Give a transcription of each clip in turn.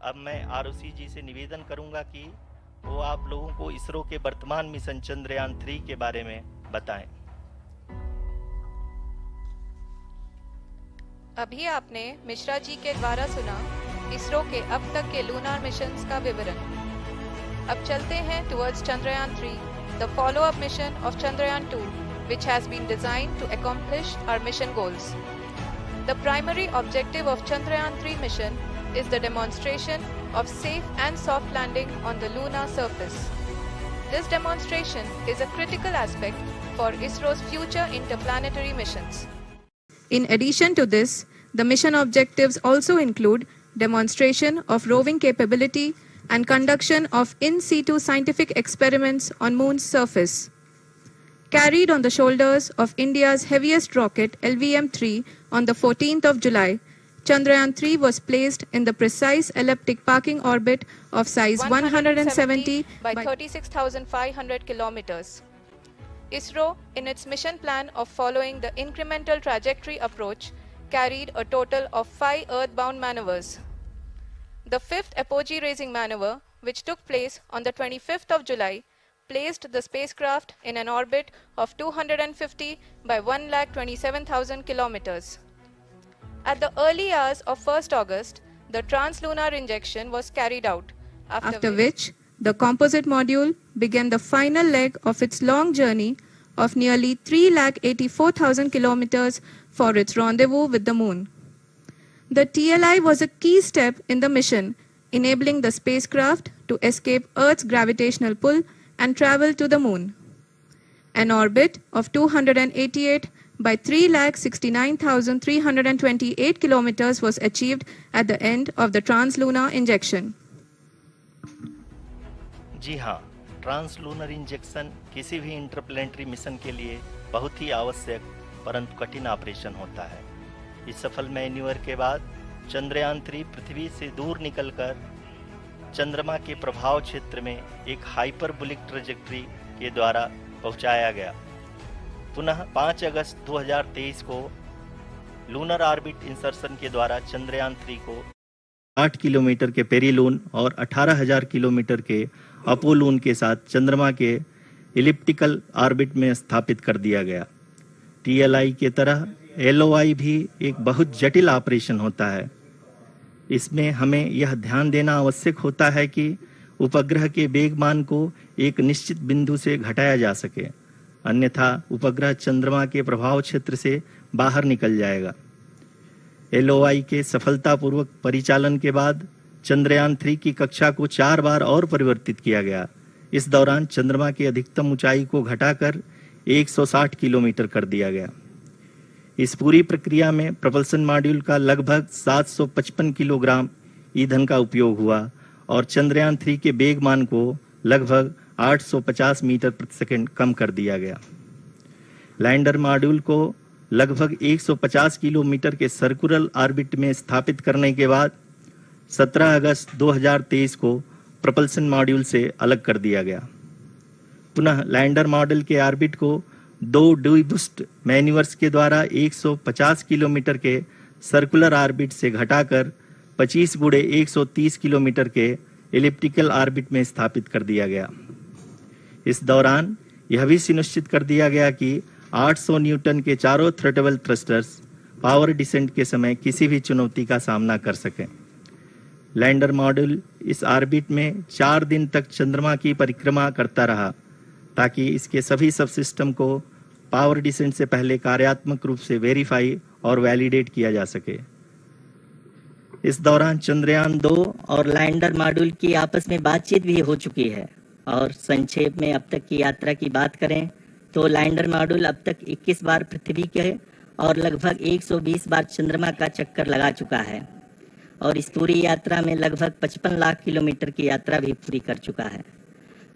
अब मैं आरओसी जी से निवेदन करूंगा कि वो आप लोगों को इसरो के वर्तमान मिशन चंद्रयान-3 के बारे में बताएं। अभी आपने मिश्रा जी के द्वारा सुना इसरो के अब तक के लूनार मिशंस का विवरण। अब चलते हैं towards Chandrayaan-3, the follow-up mission of Chandrayaan-2, which has been designed to accomplish our mission goals. The primary objective of Chandrayaan-3 mission is the demonstration of safe and soft landing on the lunar surface. This demonstration is a critical aspect for ISRO's future interplanetary missions. In addition to this, the mission objectives also include demonstration of roving capability and conduction of in situ scientific experiments on Moon's surface. Carried on the shoulders of India's heaviest rocket LVM-3 on the 14th of July, Chandrayaan-3 was placed in the precise elliptic parking orbit of size 170 by 36,500 kilometers. ISRO, in its mission plan of following the incremental trajectory approach, carried a total of 5 earthbound maneuvers. The fifth apogee-raising maneuver, which took place on the 25th of July, placed the spacecraft in an orbit of 250 by 1,27,000 kilometers. At the early hours of 1st August, the translunar injection was carried out, after which the composite module began the final leg of its long journey of nearly 3,84,000 kilometers for its rendezvous with the Moon. The TLI was a key step in the mission, enabling the spacecraft to escape Earth's gravitational pull and travel to the Moon. An orbit of 288 by 3,69,328 kilometers was achieved at the end of the translunar injection. जी हाँ, translunar injection किसी भी interplanetary mission के लिए बहुत ही आवश्यक परंतु कठिन operation होता है। इस सफल मैन्यूवर के बाद चंद्रयान-3 पृथ्वी से दूर निकलकर चंद्रमा के प्रभाव क्षेत्र में एक हाइपरबोलिक ट्रैजेक्टरी के द्वारा पहुंचाया गया। पुनः 5 अगस्त 2023 को लूनर ऑर्बिट इंसर्शन के द्वारा चंद्रयान-3 को 8 किलोमीटर के पेरीलून और 18,000 किलोमीटर के अपोलून के साथ चंद्रमा के इलिप्टिकल ऑर्बिट में स्थापित कर दिया गया। टीएलआई के तरह एलओआई भी एक बहुत जटिल ऑपरेशन होता है। इसमें हमें यह ध्यान देना आवश्यक होता है कि उपग्रह के वेगमान को एक निश्चित बिंदु से घटाया जा सके, अन्यथा उपग्रह चंद्रमा के प्रभाव क्षेत्र से बाहर निकल जाएगा। एलओआई के सफलतापूर्वक परिचालन के बाद चंद्रयान-3 की कक्षा को 4 बार और परिवर्तित किया गया। इस दौरान चंद्रमा की अधिकतम ऊंचाई को घटाकर 160 किलोमीटर कर दिया गया। इस पूरी प्रक्रिया में प्रपल्सन मॉड्यूल का लगभग 755 किलोग्राम ईंधन का उपयोग हुआ और चंद्रयान-3 के वेगमान को लगभग 850 मीटर प्रति सेकंड कम कर दिया गया। लैंडर मॉड्यूल को लगभग 150 किलोमीटर के सर्कुलर ऑर्बिट में स्थापित करने के बाद 17 अगस्त 2023 को प्रपल्सन मॉड्यूल से अलग कर दिया गया। पुनः लैंडर मॉड्यूल के ऑर्बिट को 2 डीबूस्ट मैन्यूवर्स के द्वारा 150 किलोमीटर के सर्कुलर ऑर्बिट से घटाकर 25 गुणे 130 किलोमीटर के एलिप्टिकल ऑर्बिट में स्थापित कर दिया गया। इस दौरान यह भी सुनिश्चित कर दिया गया कि 800 न्यूटन के चारों थ्रटेबल थ्रस्टर्स पावर डिसेंट के समय किसी भी चुनौती का सामना कर सकें। लैंडर मॉड्यूल इस ऑर्बिट में 4 दिन तक चंद्रमा की परिक्रमा करता रहा ताकि इसके सभी सबसिस्टम को पावर डिसेंट से पहले कार्यात्मक रूप से वेरीफाई और वैलिडेट किया जा सके। इस दौरान चंद्रयान-2 और लैंडर मॉड्यूल की आपस में बातचीत भी हो चुकी है। और संक्षेप में अब तक की यात्रा की बात करें तो लैंडर मॉड्यूल अब तक 21 बार पृथ्वी के और लगभग 120 बार चंद्रमा का चक्कर लगा चुका है और इस पूरी यात्रा में लगभग 55 लाख किलोमीटर की यात्रा भी पूरी कर चुका है।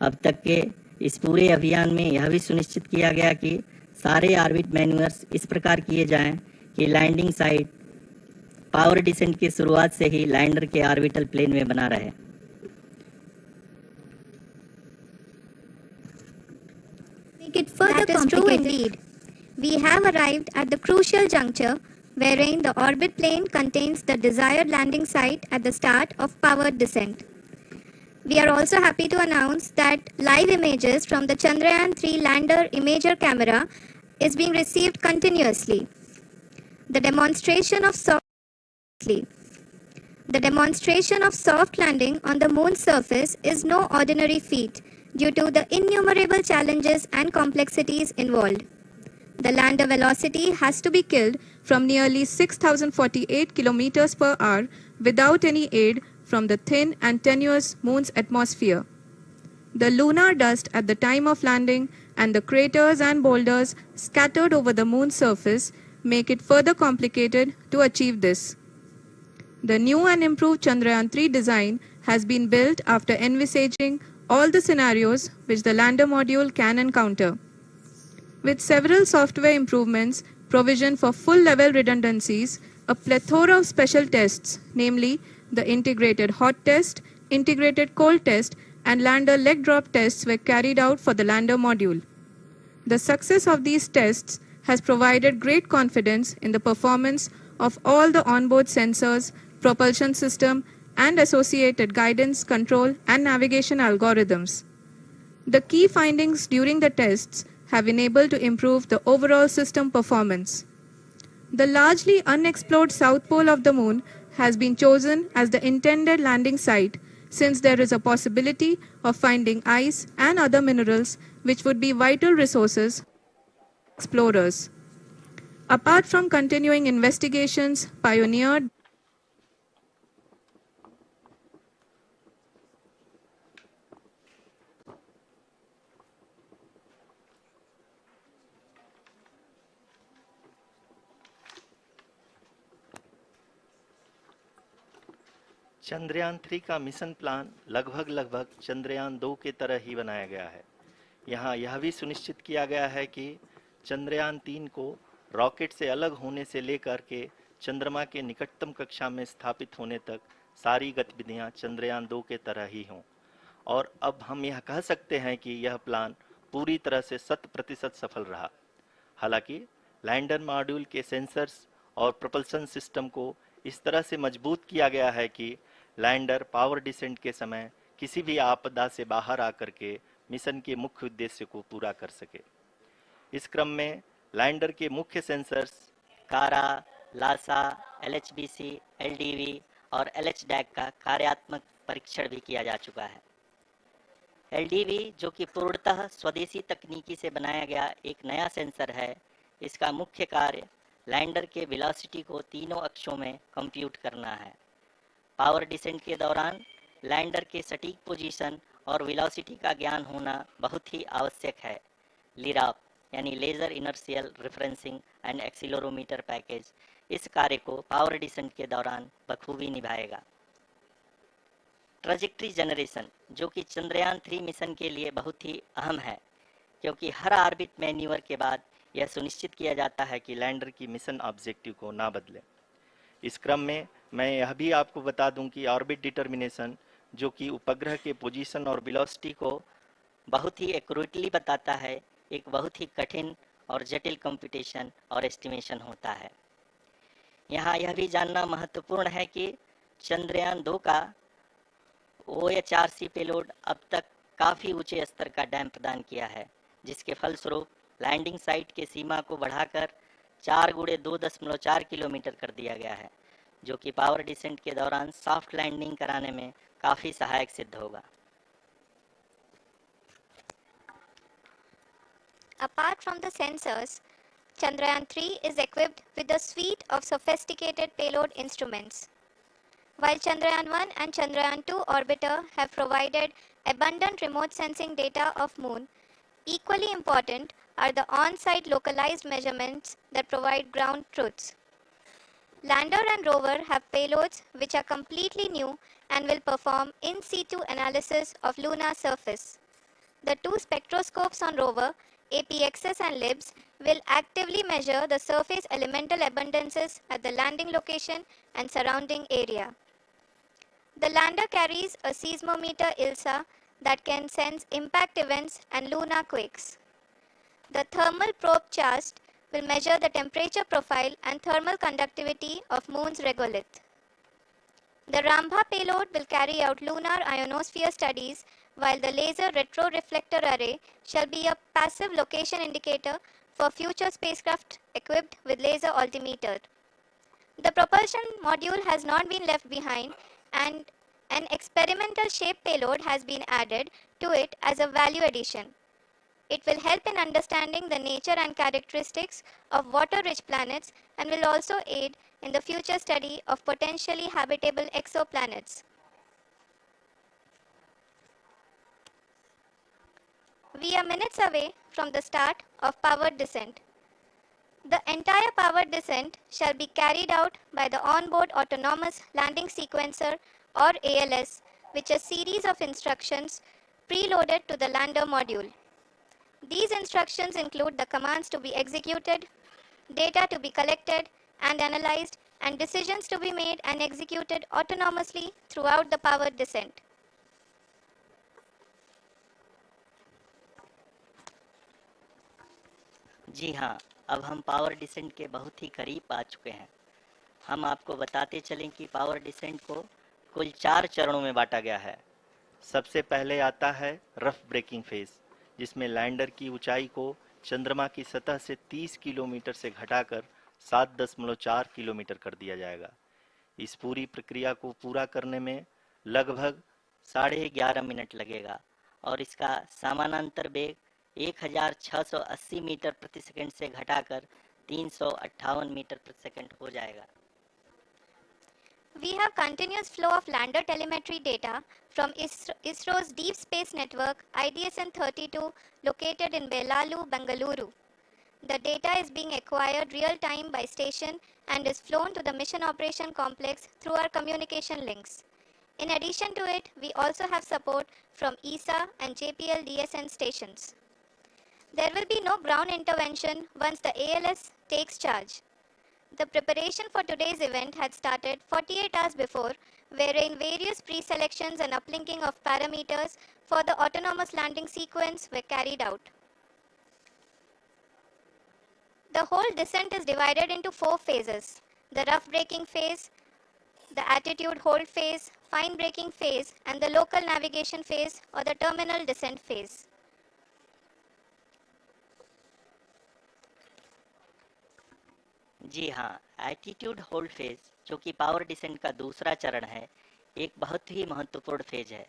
अब तक के इस पूरे अभियान में यह भी सुनिश्चित किया गया कि सारे ऑर्बिट मैन्यूवर्स इस प्रकार किए जाएं कि लैंडिंग साइट पावर डिसेंट की शुरुआत से ही लैंडर के ऑर्बिटल प्लेन में बना रहे। Make it further complicated. We have arrived at the crucial juncture wherein the orbit plane contains the desired landing site at the start of powered descent. We are also happy to announce that live images from the Chandrayaan-3 lander imager camera is being received continuously. The demonstration of soft landing on the moon's surface is no ordinary feat due to the innumerable challenges and complexities involved. The lander velocity has to be killed from nearly 6,048 kilometers per hour without any aid from the thin and tenuous moon's atmosphere. The lunar dust at the time of landing and the craters and boulders scattered over the moon's surface make it further complicated to achieve this. The new and improved Chandrayaan-3 design has been built after envisaging all the scenarios which the lander module can encounter. With several software improvements, provision for full-level redundancies, a plethora of special tests, namely the integrated hot test, integrated cold test, and lander leg drop tests were carried out for the lander module. The success of these tests has provided great confidence in the performance of all the onboard sensors, propulsion system, and associated guidance, control, and navigation algorithms. The key findings during the tests have enabled to improve the overall system performance. The largely unexplored south pole of the moon has been chosen as the intended landing site since there is a possibility of finding ice and other minerals which would be vital resources for explorers. Apart from continuing investigations pioneered Chandrayaan 3 का mission plan लगभग चंद्रयान 2 की तरह ही बनाया गया है। यहाँ यह भी सुनिश्चित किया गया है कि चंद्रयान 3 को रॉकेट से अलग होने से लेकर के चंद्रमा के निकटतम कक्षा में स्थापित होने तक सारी गतिविधियाँ चंद्रयान 2 के तरह ही हों। और अब हम यह कह सकते हैं कि यह प्लान पूरी तरह से 100% सफल रहा। हालांकि लैंडर मॉड्यूल के सेंसर्स और प्रोपल्शन सिस्टम को इस तरह से मजबूत किया गया है कि लैंडर पावर डिसेंट के समय किसी भी आपदा से बाहर आकर के मिशन के मुख्य उद्देश्य को पूरा कर सके। इस क्रम में लैंडर के मुख्य सेंसर्स कारा, लासा, LHBC, LDV और LHDAC का कार्यात्मक परीक्षण भी किया जा चुका है। LDV जो कि पूर्णतः स्वदेशी तकनीकी से बनाया गया एक नया सेंसर है, इसका मुख्य कार्य लैंडर के वेलोसिटी को तीनों अक्षों में कंप्यूट करना है। पावर डिसेंट के दौरान लैंडर के सटीक पोजीशन और वेलोसिटी का ज्ञान होना बहुत ही आवश्यक है। लिराप यानी laser inertial referencing and accelerometer package इस कार्य को पावर डिसेंट के दौरान बखूबी निभाएगा। ट्रैजेक्टरी जनरेशन जो कि चंद्रयान 3 मिशन के लिए बहुत ही अहम है, क्योंकि हर ऑर्बिट मैन्यूवर के बाद यह सुनिश्चित किया जाता है कि लैंडर की मिशन ऑब्जेक्टिव को ना बदले। इस क्रम में मैं यह भी आपको बता दूं कि ऑर्बिट डिटर्मिनेशन जो कि उपग्रह के पोजीशन और वेलोसिटी को बहुत ही एक्यूरेटली बताता है, एक बहुत ही कठिन और जटिल कंप्यूटेशन और एस्टिमेशन होता है। यहाँ यह भी जानना महत्वपूर्ण है कि चंद्रयान 2 का OHRC पेलोड अब तक काफ़ी ऊंचे स्तर का डैम प्रदान किया है, जिसके फलस्वरूप लैंडिंग साइट के सीमा को बढ़ाकर 4 गुणे 2.4 किलोमीटर कर दिया गया है, जो कि पावर डिसेंट के दौरान सॉफ्ट लैंडिंग कराने में काफ़ी सहायक सिद्ध होगा। Apart from the sensors, Chandrayaan-3 is equipped with a suite of sophisticated payload instruments. While Chandrayaan-1 and Chandrayaan-2 orbiter have provided abundant remote sensing data of Moon, equally important are the on-site localized measurements that provide ground truths. Lander and rover have payloads which are completely new and will perform in situ analysis of lunar surface. The two spectroscopes on rover, APXS and LIBS, will actively measure the surface elemental abundances at the landing location and surrounding area. The lander carries a seismometer ILSA that can sense impact events and lunar quakes. The thermal probe CHAST will measure the temperature profile and thermal conductivity of Moon's regolith. The Rambha payload will carry out lunar ionosphere studies, while the laser retroreflector array shall be a passive location indicator for future spacecraft equipped with laser altimeter. The propulsion module has not been left behind, and an experimental shape payload has been added to it as a value addition. It will help in understanding the nature and characteristics of water-rich planets and will also aid in the future study of potentially habitable exoplanets. We are minutes away from the start of powered descent. The entire powered descent shall be carried out by the onboard autonomous landing sequencer or ALS, which is a series of instructions preloaded to the lander module. These instructions include the commands to be executed, data to be collected and analyzed, and decisions to be made and executed autonomously throughout the powered descent. जी हाँ, अब हम power descent के बहुत ही करीब आ चुके हैं। हम आपको बताते चलें कि पावर डिसेंट को कुल 4 चरणों में बांटा गया है। सबसे पहले आता है रफ ब्रेकिंग फेज, जिसमें लैंडर की ऊंचाई को चंद्रमा की सतह से 30 किलोमीटर से घटाकर 7.4 किलोमीटर कर दिया जाएगा। इस पूरी प्रक्रिया को पूरा करने में लगभग 11.5 मिनट लगेगा और इसका समानांतर वेग 1680 मीटर प्रति सेकंड से घटाकर 358 मीटर प्रति सेकंड हो जाएगा। We have continuous flow of lander telemetry data from ISRO's Deep Space Network IDSN-32 located in Belalu, Bengaluru. The data is being acquired real-time by station and is flown to the Mission Operation Complex through our communication links. In addition to it, we also have support from ESA and JPL DSN stations. There will be no ground intervention once the ALS takes charge. The preparation for today's event had started 48 hours before, wherein various pre-selections and uplinking of parameters for the autonomous landing sequence were carried out. The whole descent is divided into 4 phases: the rough braking phase, the attitude hold phase, fine braking phase, and the local navigation phase or the terminal descent phase. जी हाँ, attitude hold phase, जो कि power descent का दूसरा चरण है, एक बहुत ही महत्वपूर्ण फेज है।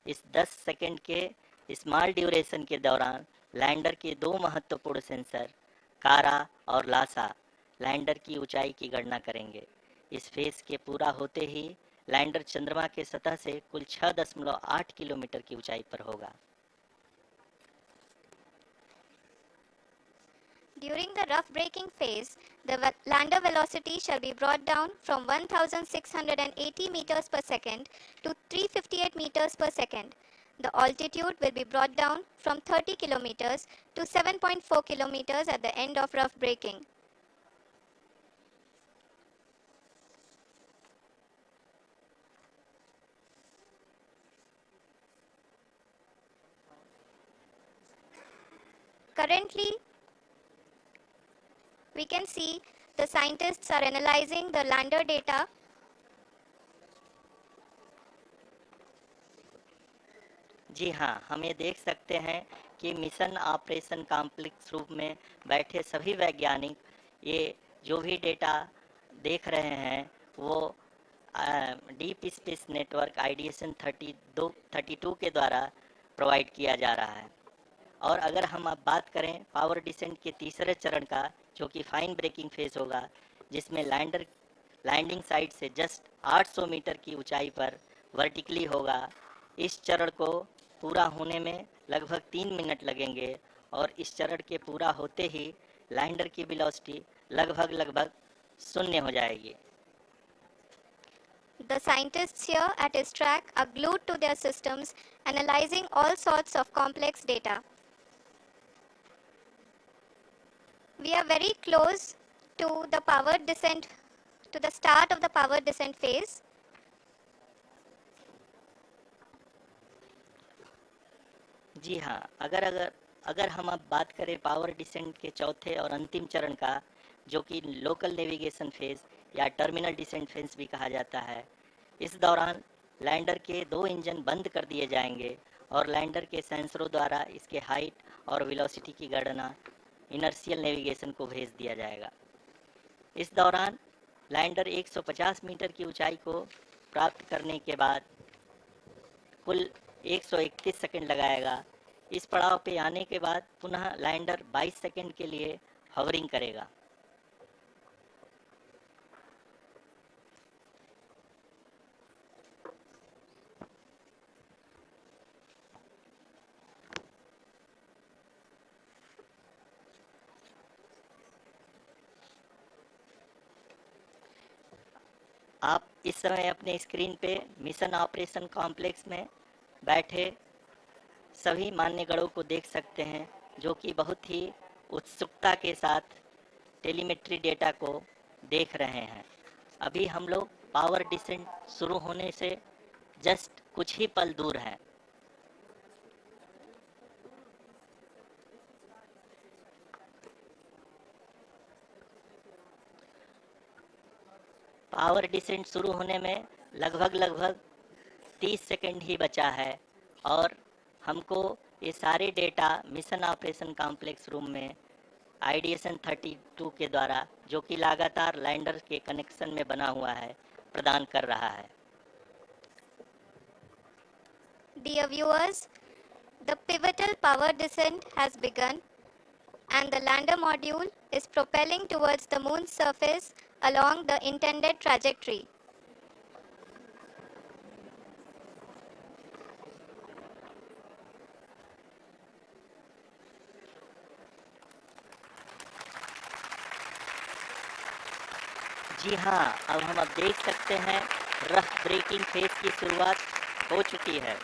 इस 10 सेकंड के स्मॉल ड्यूरेशन के दौरान लैंडर के 2 महत्वपूर्ण सेंसर कारा और लासा लैंडर की ऊंचाई की गणना करेंगे। इस फेज के पूरा होते ही लैंडर चंद्रमा के सतह से कुल 6.8 किलोमीटर की ऊंचाई पर होगा। During the rough braking phase, the lander velocity shall be brought down from 1680 meters per second to 358 meters per second. The altitude will be brought down from 30 kilometers to 7.4 kilometers at the end of rough braking. Currently, we can see the scientists are analyzing the lander data. जी हाँ, हम ये देख सकते हैं कि mission operation complex रूप में बैठे सभी वैज्ञानिक ये जो भी डेटा देख रहे हैं वो डीप स्पेस नेटवर्क IDSN 32 के द्वारा प्रोवाइड किया जा रहा है। और अगर हम अब बात करें पावर डिसेंट के तीसरे चरण का, जो कि फाइन ब्रेकिंग फेज होगा, जिसमें लैंडिंग साइट से जस्ट 800 मीटर की ऊंचाई पर वर्टिकली होगा। इस चरण को पूरा होने में लगभग 3 मिनट लगेंगे और इस चरण के पूरा होते ही लैंडर की वेलोसिटी लगभग 0 हो जाएगी। The scientists here at ISRO are glued to their systems, analyzing all sorts of complex data. We are very close to the powered descent, to the start of the powered descent phase. जी हाँ, अगर अगर हम अब बात करें power descent के चौथे और अंतिम चरण का, जो कि लोकल नेविगेशन फेज या टर्मिनल डिसेंट फेज भी कहा जाता है, इस दौरान लैंडर के 2 इंजन बंद कर दिए जाएंगे और लैंडर के सेंसरों द्वारा इसके हाइट और वेलोसिटी की गणना इनर्शियल नेविगेशन को भेज दिया जाएगा। इस दौरान लैंडर 150 मीटर की ऊंचाई को प्राप्त करने के बाद कुल 131 सेकंड लगाएगा। इस पड़ाव पे आने के बाद पुनः लैंडर 22 सेकंड के लिए हवरिंग करेगा। आप इस समय अपने स्क्रीन पे मिशन ऑपरेशन कॉम्प्लेक्स में बैठे सभी मान्यगढ़ों को देख सकते हैं, जो कि बहुत ही उत्सुकता के साथ टेलीमेट्री डेटा को देख रहे हैं। अभी हम लोग पावर डिसेंट शुरू होने से जस्ट कुछ ही पल दूर हैं। पावर डिसेंट शुरू होने में लगभग 30 सेकंड ही बचा है और हमको ये सारे data mission operation complex room में IDSN-32 के द्वारा, जो कि लगातार लैंडर के कनेक्शन में बना हुआ है, प्रदान कर रहा है। Dear viewers, the pivotal power descent has begun and the lander module is propelling towards the moon's surface along the intended trajectory. जी हाँ, अब हम देख सकते हैं रफ ब्रेकिंग फेज की शुरुआत हो चुकी है।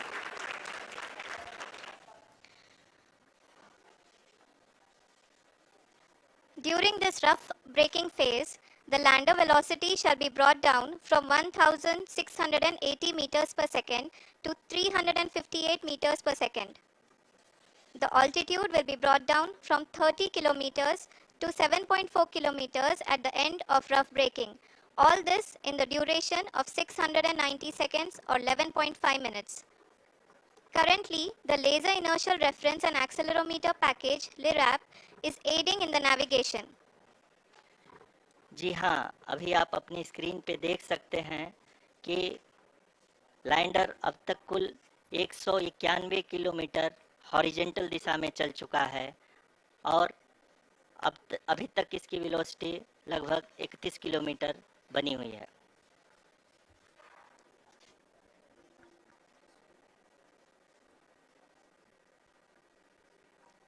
During this rough braking phase, the lander velocity shall be brought down from 1680 meters per second to 358 meters per second. The altitude will be brought down from 30 kilometers to 7.4 kilometers at the end of rough braking. All this in the duration of 690 seconds or 11.5 minutes. Currently, the Laser Inertial Reference and Accelerometer package (LIRAP) is aiding in the navigation. जी हाँ, अभी आप अपनी screen पे देख सकते हैं कि lander अब तक कुल 191 किलोमीटर हॉरिजेंटल दिशा में चल चुका है और अभी तक इसकी वेलोसिटी लगभग 31 किलोमीटर बनी हुई है।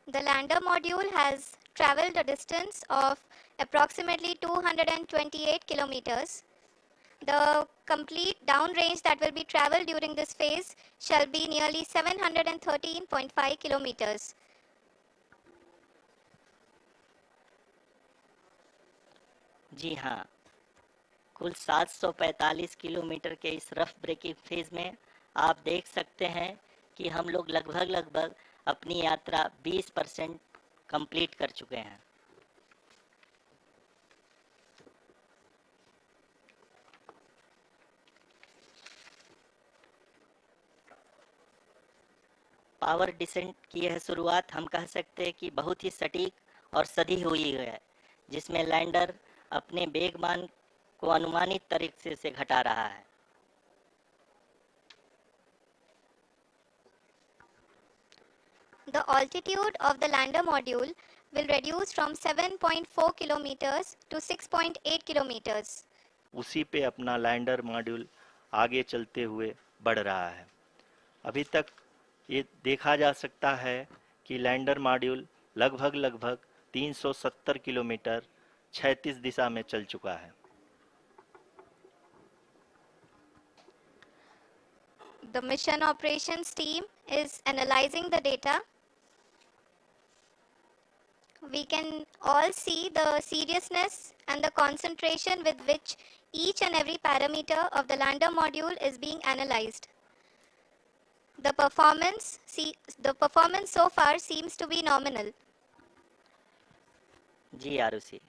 The lander module has traveled a distance of approximately 228 kilometers. The complete downrange that will be traveled during this phase shall be nearly 713.5 kilometers. जी हाँ, कुल 745 किलोमीटर के इस रफ ब्रेकिंग फेज में आप देख सकते हैं कि हम लोग लगभग अपनी यात्रा 20% कंप्लीट कर चुके हैं। पावर डिसेंट की यह शुरुआत हम कह सकते हैं कि बहुत ही सटीक और सधी हुई है, जिसमें लैंडर अपने वेगमान को अनुमानित तरीके से घटा रहा है। The altitude of the lander module will reduce from 7.4 kilometers to 6.8 kilometers. उसी पे अपना लैंडर मॉड्यूल आगे चलते हुए बढ़ रहा है। अभी तक ये देखा जा सकता है कि लैंडर मॉड्यूल लगभग 370 किलोमीटर क्षैतिज दिशा में चल चुका है। The mission operations team is analyzing the data. We can all see the seriousness and the concentration with which each and every parameter of the lander module is being analyzed. The performance so far seems to be nominal. जी आरुषि,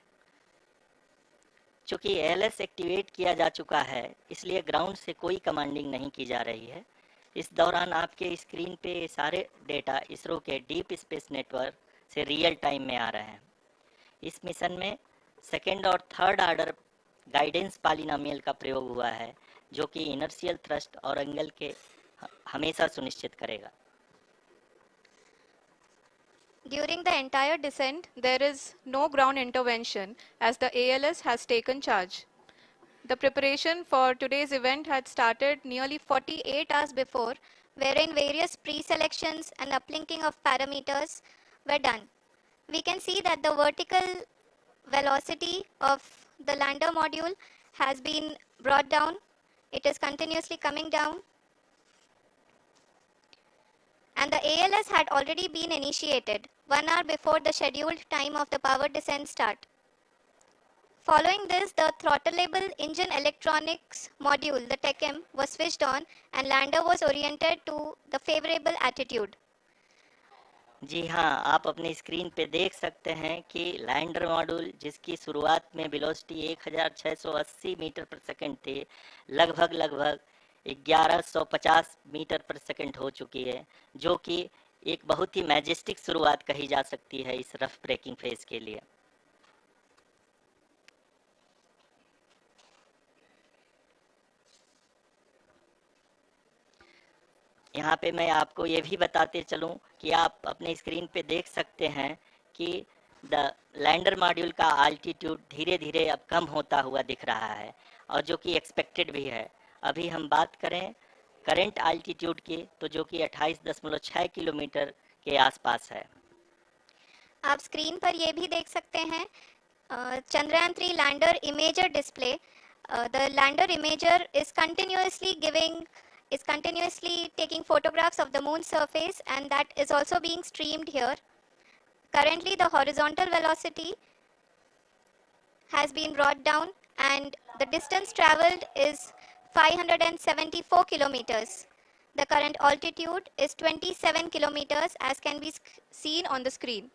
चूंकि ALS activate किया जा चुका है, इसलिए ground से कोई commanding नहीं की जा रही है। इस दौरान आपके स्क्रीन पे ये सारे डेटा इसरो के डीप स्पेस नेटवर्क से रियल टाइम में आ रहे हैं। इस मिशन में सेकेंड और थर्ड ऑर्डर गाइडेंस पॉलिनोमियल का प्रयोग हुआ है, जो कि इनर्शियल थ्रस्ट और एंगल के हमेशा सुनिश्चित करेगा। During the entire descent, there is no ground intervention as the ALS has taken charge. The preparation for today's event had started nearly 48 hours before, wherein various pre-selections and uplinking of parameters were done. We can see that the vertical velocity of the lander module has been brought down. It is continuously coming down. And the ALS had already been initiated 1 hour before the scheduled time of the power descent start. Following this, the throttleable engine electronics module, the TECM, was switched on and lander was oriented to the favorable attitude. जी हाँ, आप अपनी screen पे देख सकते हैं कि lander module, जिसकी शुरुआत में वेलोसिटी 1680 मीटर पर सेकंड थी, लगभग 1150 मीटर पर सेकंड हो चुकी है, जो कि एक बहुत ही मैजेस्टिक शुरुआत कही जा सकती है इस रफ ब्रेकिंग फेज के लिए। यहाँ पे मैं आपको ये भी बताते चलूँ कि आप अपने स्क्रीन पे देख सकते हैं कि द लैंडर मॉड्यूल का आल्टीट्यूड धीरे धीरे अब कम होता हुआ दिख रहा है, और जो कि एक्सपेक्टेड भी है। अभी हम बात करें करंट आल्टीट्यूड की, तो जो कि 28.6 किलोमीटर के आसपास है। आप स्क्रीन पर ये भी देख सकते हैं Chandrayaan 3 lander imager display. The lander imager is continuously taking photographs of the moon's surface, and that is also being streamed here. Currently the horizontal velocity has been brought down and the distance traveled is 574 kilometers. The current altitude is 27 kilometers as can be seen on the screen.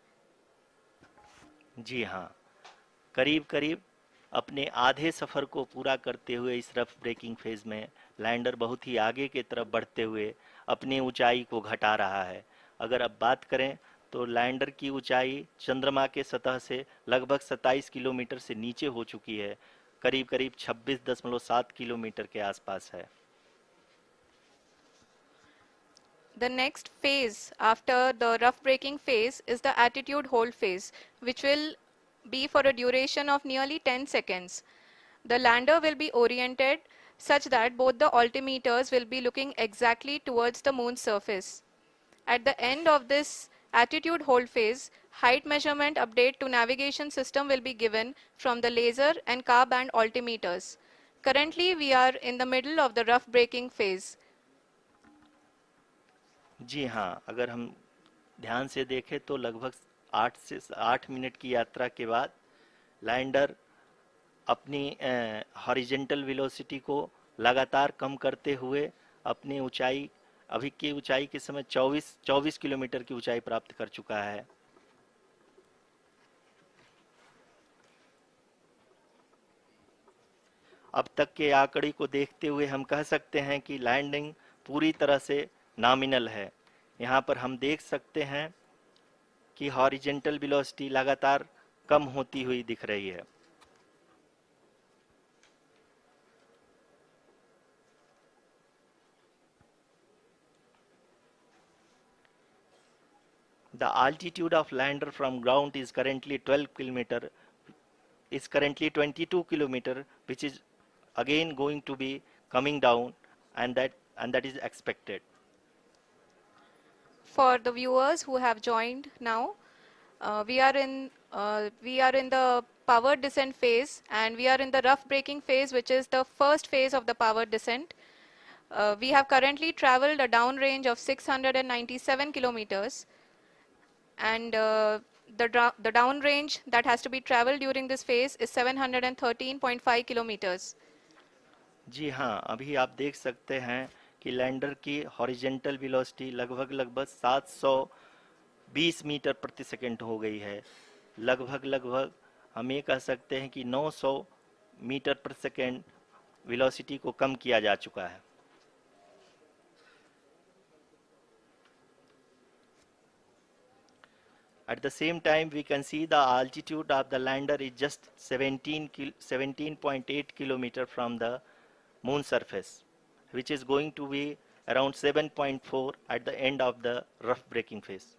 जी हाँ, करीब करीब अपने आधे सफ़र को पूरा करते हुए इस रफ ब्रेकिंग फेज में लैंडर बहुत ही आगे की तरफ बढ़ते हुए अपनी ऊंचाई को घटा रहा है। अगर अब बात करें तो लैंडर की ऊंचाई चंद्रमा के सतह से लगभग 27 किलोमीटर से नीचे हो चुकी है, करीब करीब 26.7 किलोमीटर के आसपास है। The next phase after the rough braking phase is the attitude hold phase, which will be for a duration of nearly 10 seconds. The lander will be oriented such that both the altimeters will be looking exactly towards the moon's surface. At the end of this attitude hold phase, height measurement update to navigation system will be given from the laser and car band altimeters. Currently, we are in the middle of the rough braking phase. जी हाँ, अगर हम ध्यान से देखें तो लगभग 8 minute की यात्रा के बाद लैंडर अपनी हॉरिजेंटल वेलोसिटी को लगातार कम करते हुए अपनी ऊंचाई, अभी की ऊंचाई के समय 24 किलोमीटर की ऊंचाई प्राप्त कर चुका है। अब तक के आंकड़े को देखते हुए हम कह सकते हैं कि लैंडिंग पूरी तरह से नॉमिनल है। यहाँ पर हम देख सकते हैं कि हॉरिजेंटल वेलोसिटी लगातार कम होती हुई दिख रही है। The altitude of lander from ground is currently 22 kilometer, which is again going to be coming down, and that is expected. For the viewers who have joined now, we are in the power descent phase, and we are in the rough braking phase, which is the first phase of the power descent. We have currently traveled a downrange of 697 kilometers, and the downrange that has to be traveled during this phase is 713.5 kilometers. जी हाँ, अभी आप देख सकते हैं कि lander की horizontal velocity लगभग 720 metre प्रति सेकंड हो गई है। लगभग हम ये कह सकते हैं कि 900 मीटर प्रति सेकंड वेलोसिटी को कम किया जा चुका है। At the same time, we can see the altitude of the lander is just 17.8 kilometer from the moon surface, which is going to be around 7.4 at the end of the rough braking phase.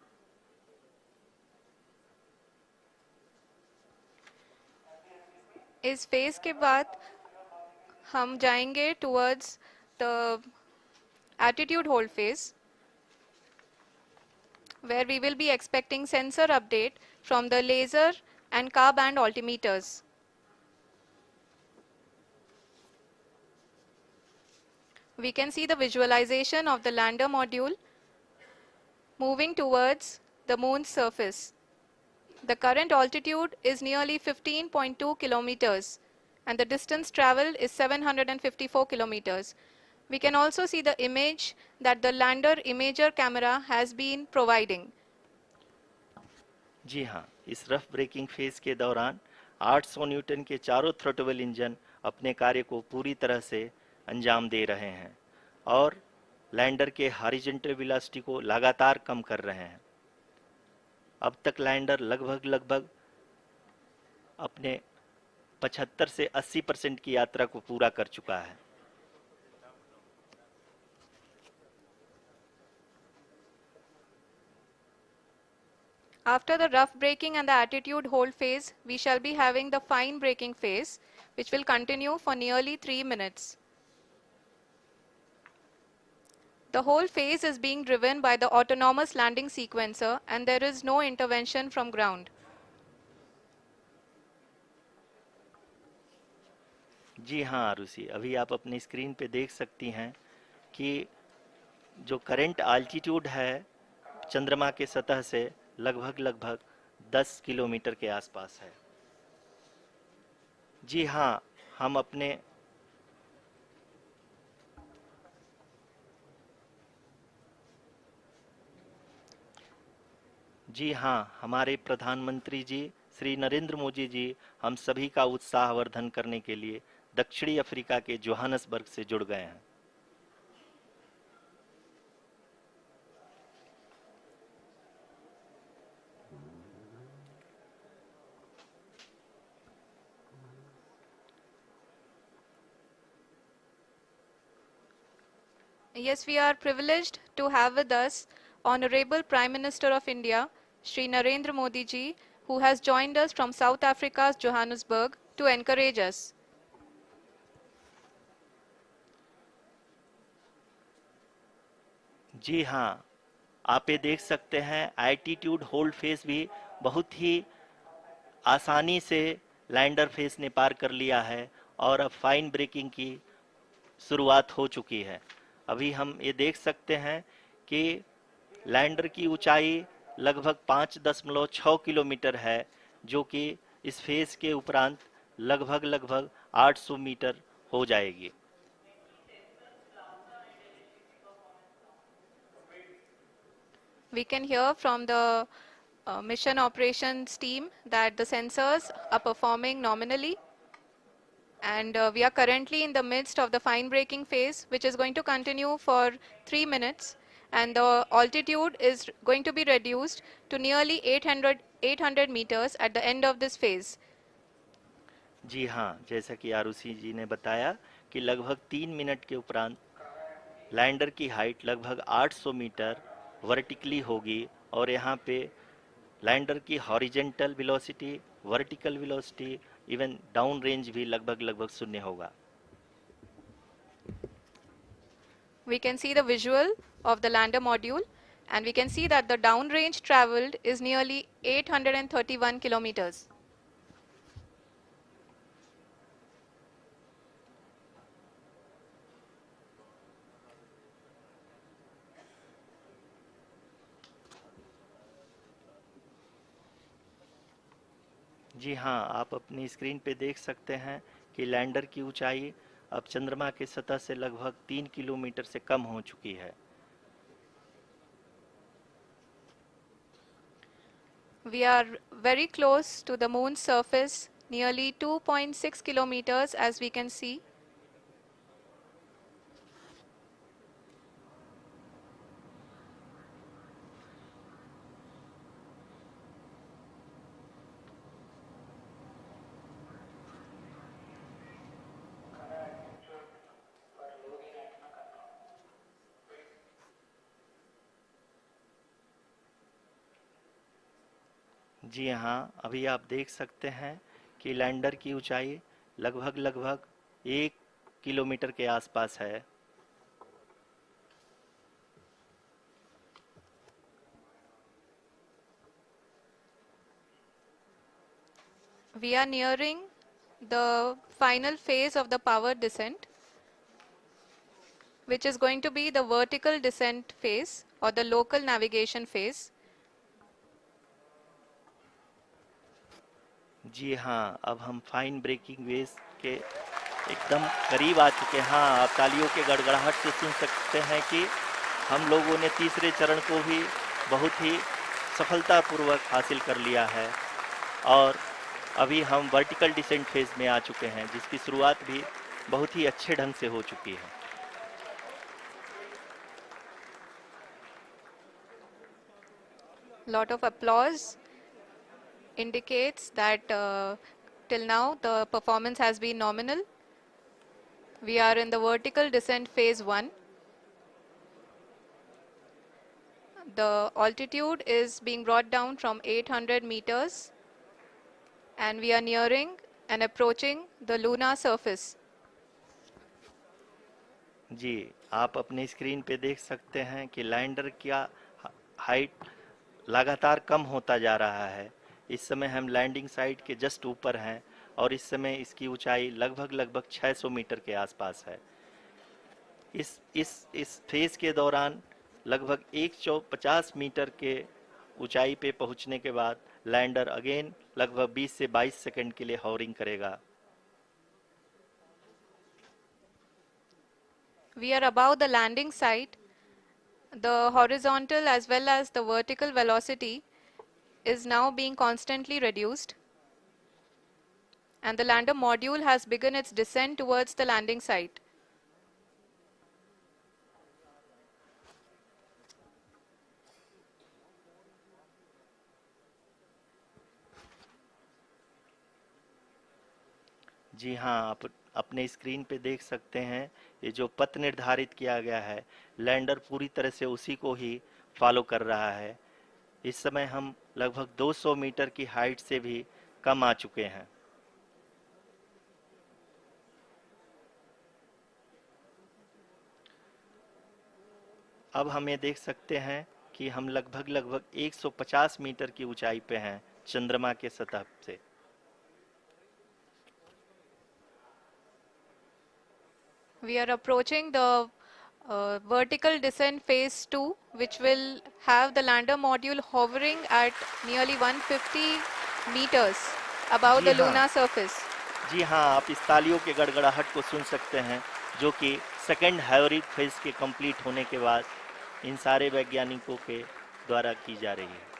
इस phase के बाद हम जाएंगे towards the attitude hold phase, where we will be expecting sensor update from the laser and car band altimeters. We can see the visualization of the lander module moving towards the moon's surface. The current altitude is nearly 15.2 kilometers and the distance traveled is 754 kilometers. We can also see the image that the lander imager camera has been providing. जी हाँ, इस rough breaking phase के दौरान 800 Newton के चारों throttle engine अपने कार्य को पूरी तरह से अंजाम दे रहे हैं और लैंडर के हॉरिजॉन्टल वेलोसिटी को लगातार कम कर रहे हैं। अब तक लैंडर लगभग अपने 75 से 80% की यात्रा को पूरा कर चुका है। After the rough braking and the attitude hold phase, we shall be having the fine braking phase, which will continue for nearly 3 minutes. The whole phase is being driven by the autonomous landing sequencer and there is no intervention from ground. जी हाँ आरुषि, अभी आप अपनी screen पे देख सकती हैं कि जो करंट आल्टीट्यूड है चंद्रमा के सतह से लगभग 10 किलोमीटर के आसपास है। जी हाँ, हम अपने जी हाँ, हमारे प्रधानमंत्री जी श्री नरेंद्र मोदी जी हम सभी का उत्साहवर्धन करने के लिए दक्षिणी अफ्रीका के जोहानसबर्ग से जुड़ गए हैं। Yes, we are privileged to have with us Honorable Prime Minister of India, Shri Narendra Modi ji, who has joined us from South Africa's Johannesburg to encourage us. जी हाँ, आप ये देख सकते हैं एल्टीट्यूड होल्ड फेस भी बहुत ही आसानी से लैंडर फेस ने पार कर लिया है और अब फाइन ब्रेकिंग की शुरुआत हो चुकी है। अभी हम ये देख सकते हैं कि लैंडर की ऊंचाई लगभग 5.6 किलोमीटर है, जो कि इस फेज के उपरांत लगभग 800 मीटर हो जाएगी। We can hear from the mission operations team that the sensors are performing nominally. And we are currently in the midst of the fine braking phase, which is going to continue for 3 minutes. And the altitude is going to be reduced to nearly 800 meters at the end of this phase. जी हाँ, जैसा कि आरुषि जी ने बताया कि लगभग 3 minute के उपरांत lander की हाइट लगभग 800 मीटर वर्टिकली होगी और यहाँ पे लैंडर की horizontal velocity, vertical velocity, even down range भी लगभग शून्य होगा। We can see the visual of the lander module and we can see that the down range traveled is nearly 831 kilometers. जी हाँ, आप अपनी स्क्रीन पे देख सकते हैं कि लैंडर की ऊंचाई अब चंद्रमा की सतह से लगभग 3 किलोमीटर से कम हो चुकी है। We are very close to the moon's surface, nearly 2.6 kilometers as we can see. जी हाँ, अभी आप देख सकते हैं कि लैंडर की ऊंचाई लगभग 1 किलोमीटर के आसपास है। We are nearing the final phase of the power descent, which is going to be the vertical descent phase or the local navigation phase. जी हाँ, अब हम फाइन ब्रेकिंग वेव्स के एकदम करीब आ चुके हैं। हाँ, आप तालियों के गड़गड़ाहट से सुन सकते हैं कि हम लोगों ने तीसरे चरण को भी बहुत ही सफलतापूर्वक हासिल कर लिया है और अभी हम वर्टिकल डिसेंट फेज में आ चुके हैं, जिसकी शुरुआत भी बहुत ही अच्छे ढंग से हो चुकी है। Lot of applause indicates that till now the performance has been nominal. We are in the vertical descent phase 1. The altitude is being brought down from 800 meters and we are nearing and approaching the lunar surface. जी, आप अपने screen पे देख सकते हैं कि lander का height लगातार कम होता जा रहा है। इस समय हम लैंडिंग साइट के जस्ट ऊपर हैं और इस समय इसकी ऊंचाई लगभग 600 मीटर के आसपास है। इस फेज के दौरान लगभग 150 मीटर के ऊंचाई पे पहुंचने के बाद लैंडर अगेन लगभग 20 से 22 सेकंड के लिए हॉवरिंग करेगा। We are above the landing site. The horizontal as well as the vertical velocity is now being constantly reduced. And the lander module has begun its descent towards the landing site. जी हाँ, आप अपने screen पे देख सकते हैं ये जो पथ निर्धारित किया गया है, लैंडर पूरी तरह से उसी को ही फॉलो कर रहा है। इस समय हम लगभग 200 मीटर की हाइट से भी कम आ चुके हैं। अब हम ये देख सकते हैं कि हम लगभग 150 मीटर की ऊंचाई पे हैं चंद्रमा के सतह से। We are approaching the vertical descent phase 2, which will have the lander module hovering at nearly 150 meters above ji the हाँ, lunar surface. जी हाँ, आप इस तालियों के गड़गड़ाहट को सुन सकते हैं, जो कि सेकंड हैवरिक फेज के कंप्लीट होने के बाद इन सारे वैज्ञानिकों के द्वारा की जा रही है।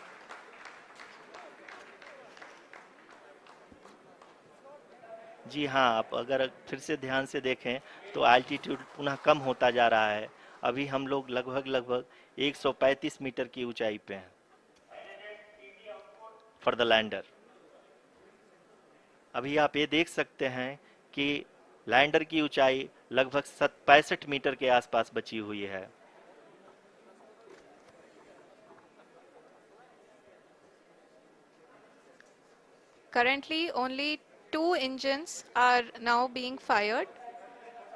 जी हाँ, आप अगर फिर से ध्यान से देखें तो एल्टीट्यूड पुनः कम होता जा रहा है। अभी हम लोग लगभग 135 मीटर की ऊंचाई पे हैं फॉर द लैंडर। अभी आप ये देख सकते हैं कि लैंडर की ऊंचाई लगभग 65 मीटर के आसपास बची हुई है। Currently, only 2 engines are now being fired,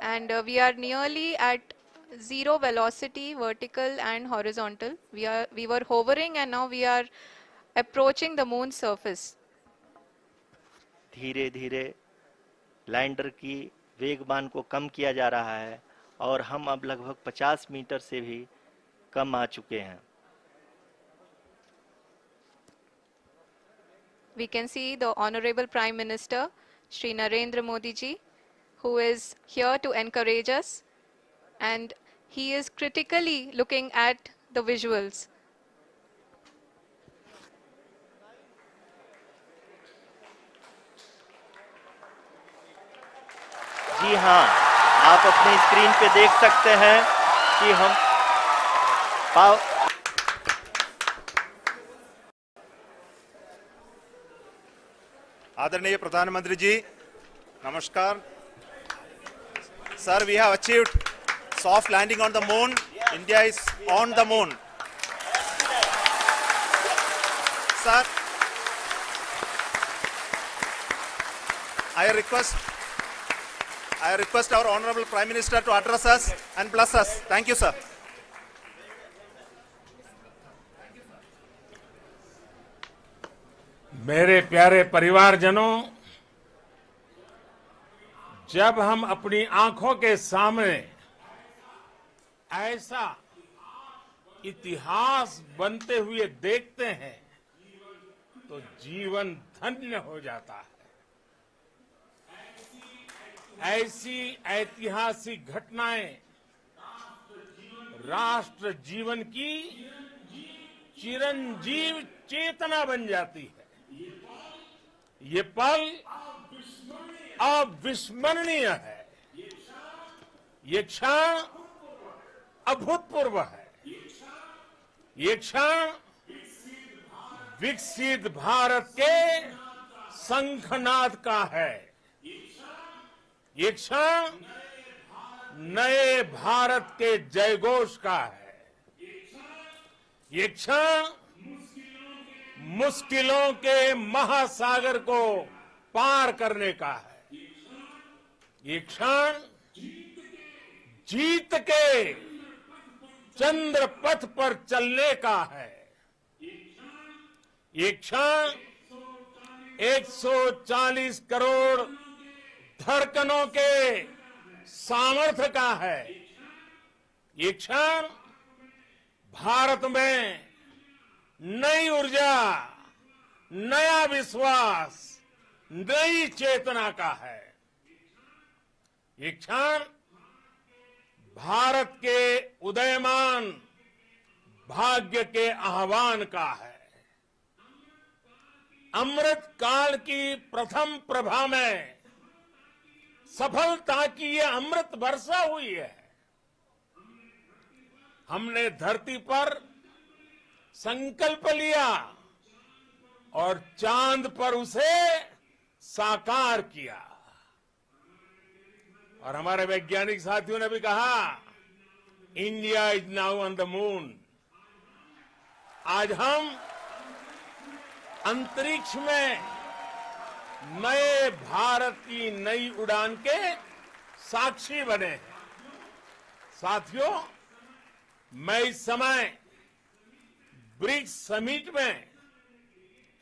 and we are nearly at zero velocity, vertical and horizontal. We were hovering, and now we are approaching the moon's surface. धीरे धीरे लैंडर की वेगमान को कम किया जा रहा है और हम अब लगभग 50 मीटर से भी कम आ चुके हैं। We can see the Honorable Prime Minister, Shri Narendra Modi ji, who is here to encourage us, and he is critically looking at the visuals. जी हाँ, आप अपने स्क्रीन पे देख सकते हैं कि हम आदरणीय प्रधानमंत्री जी, नमस्कार sir. We have achieved soft landing on the moon. India is on the moon. Sir, I request our Honorable Prime Minister to address us and bless us. Thank you, sir. मेरे प्यारे परिवारजनों, जब हम अपनी आंखों के सामने ऐसा इतिहास बनते हुए देखते हैं तो जीवन धन्य हो जाता है. ऐसी ऐतिहासिक घटनाएं राष्ट्र जीवन की चिरंजीव चेतना बन जाती है. ये पल अविस्मरणीय है. ये क्षण अभूतपूर्व है. ये क्षण विकसित भारत के शंखनाद का है. ये क्षण नए भारत के जयघोष का है. ये क्षण मुश्किलों के महासागर को पार करने का है. ये क्षण जीत के चंद्र पथ पर चलने का है. ये क्षण 140 करोड़ धड़कनों के सामर्थ्य का है. ये क्षण भारत में नई ऊर्जा, नया विश्वास, नई चेतना का है. ये क्षण भारत के उदयमान भाग्य के आह्वान का है. अमृत काल की प्रथम प्रभा में सफलता की ये अमृत वर्षा हुई है. हमने धरती पर संकल्प लिया और चांद पर उसे साकार किया. और हमारे वैज्ञानिक साथियों ने भी कहा, India is now on the moon. आज हम अंतरिक्ष में नए भारत की नई उड़ान के साक्षी बने हैं. साथियों, मैं इस समय ब्रिक्स समिट में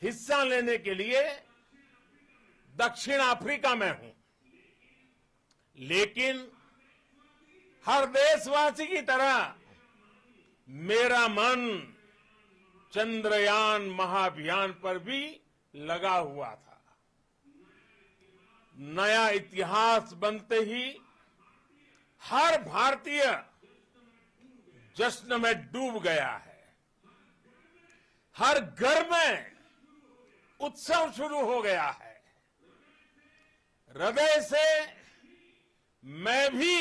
हिस्सा लेने के लिए दक्षिण अफ्रीका में हूं. लेकिन हर देशवासी की तरह मेरा मन चंद्रयान महाअभियान पर भी लगा हुआ था. नया इतिहास बनते ही हर भारतीय जश्न में डूब गया है. हर घर में उत्सव शुरू हो गया है. हृदय से मैं भी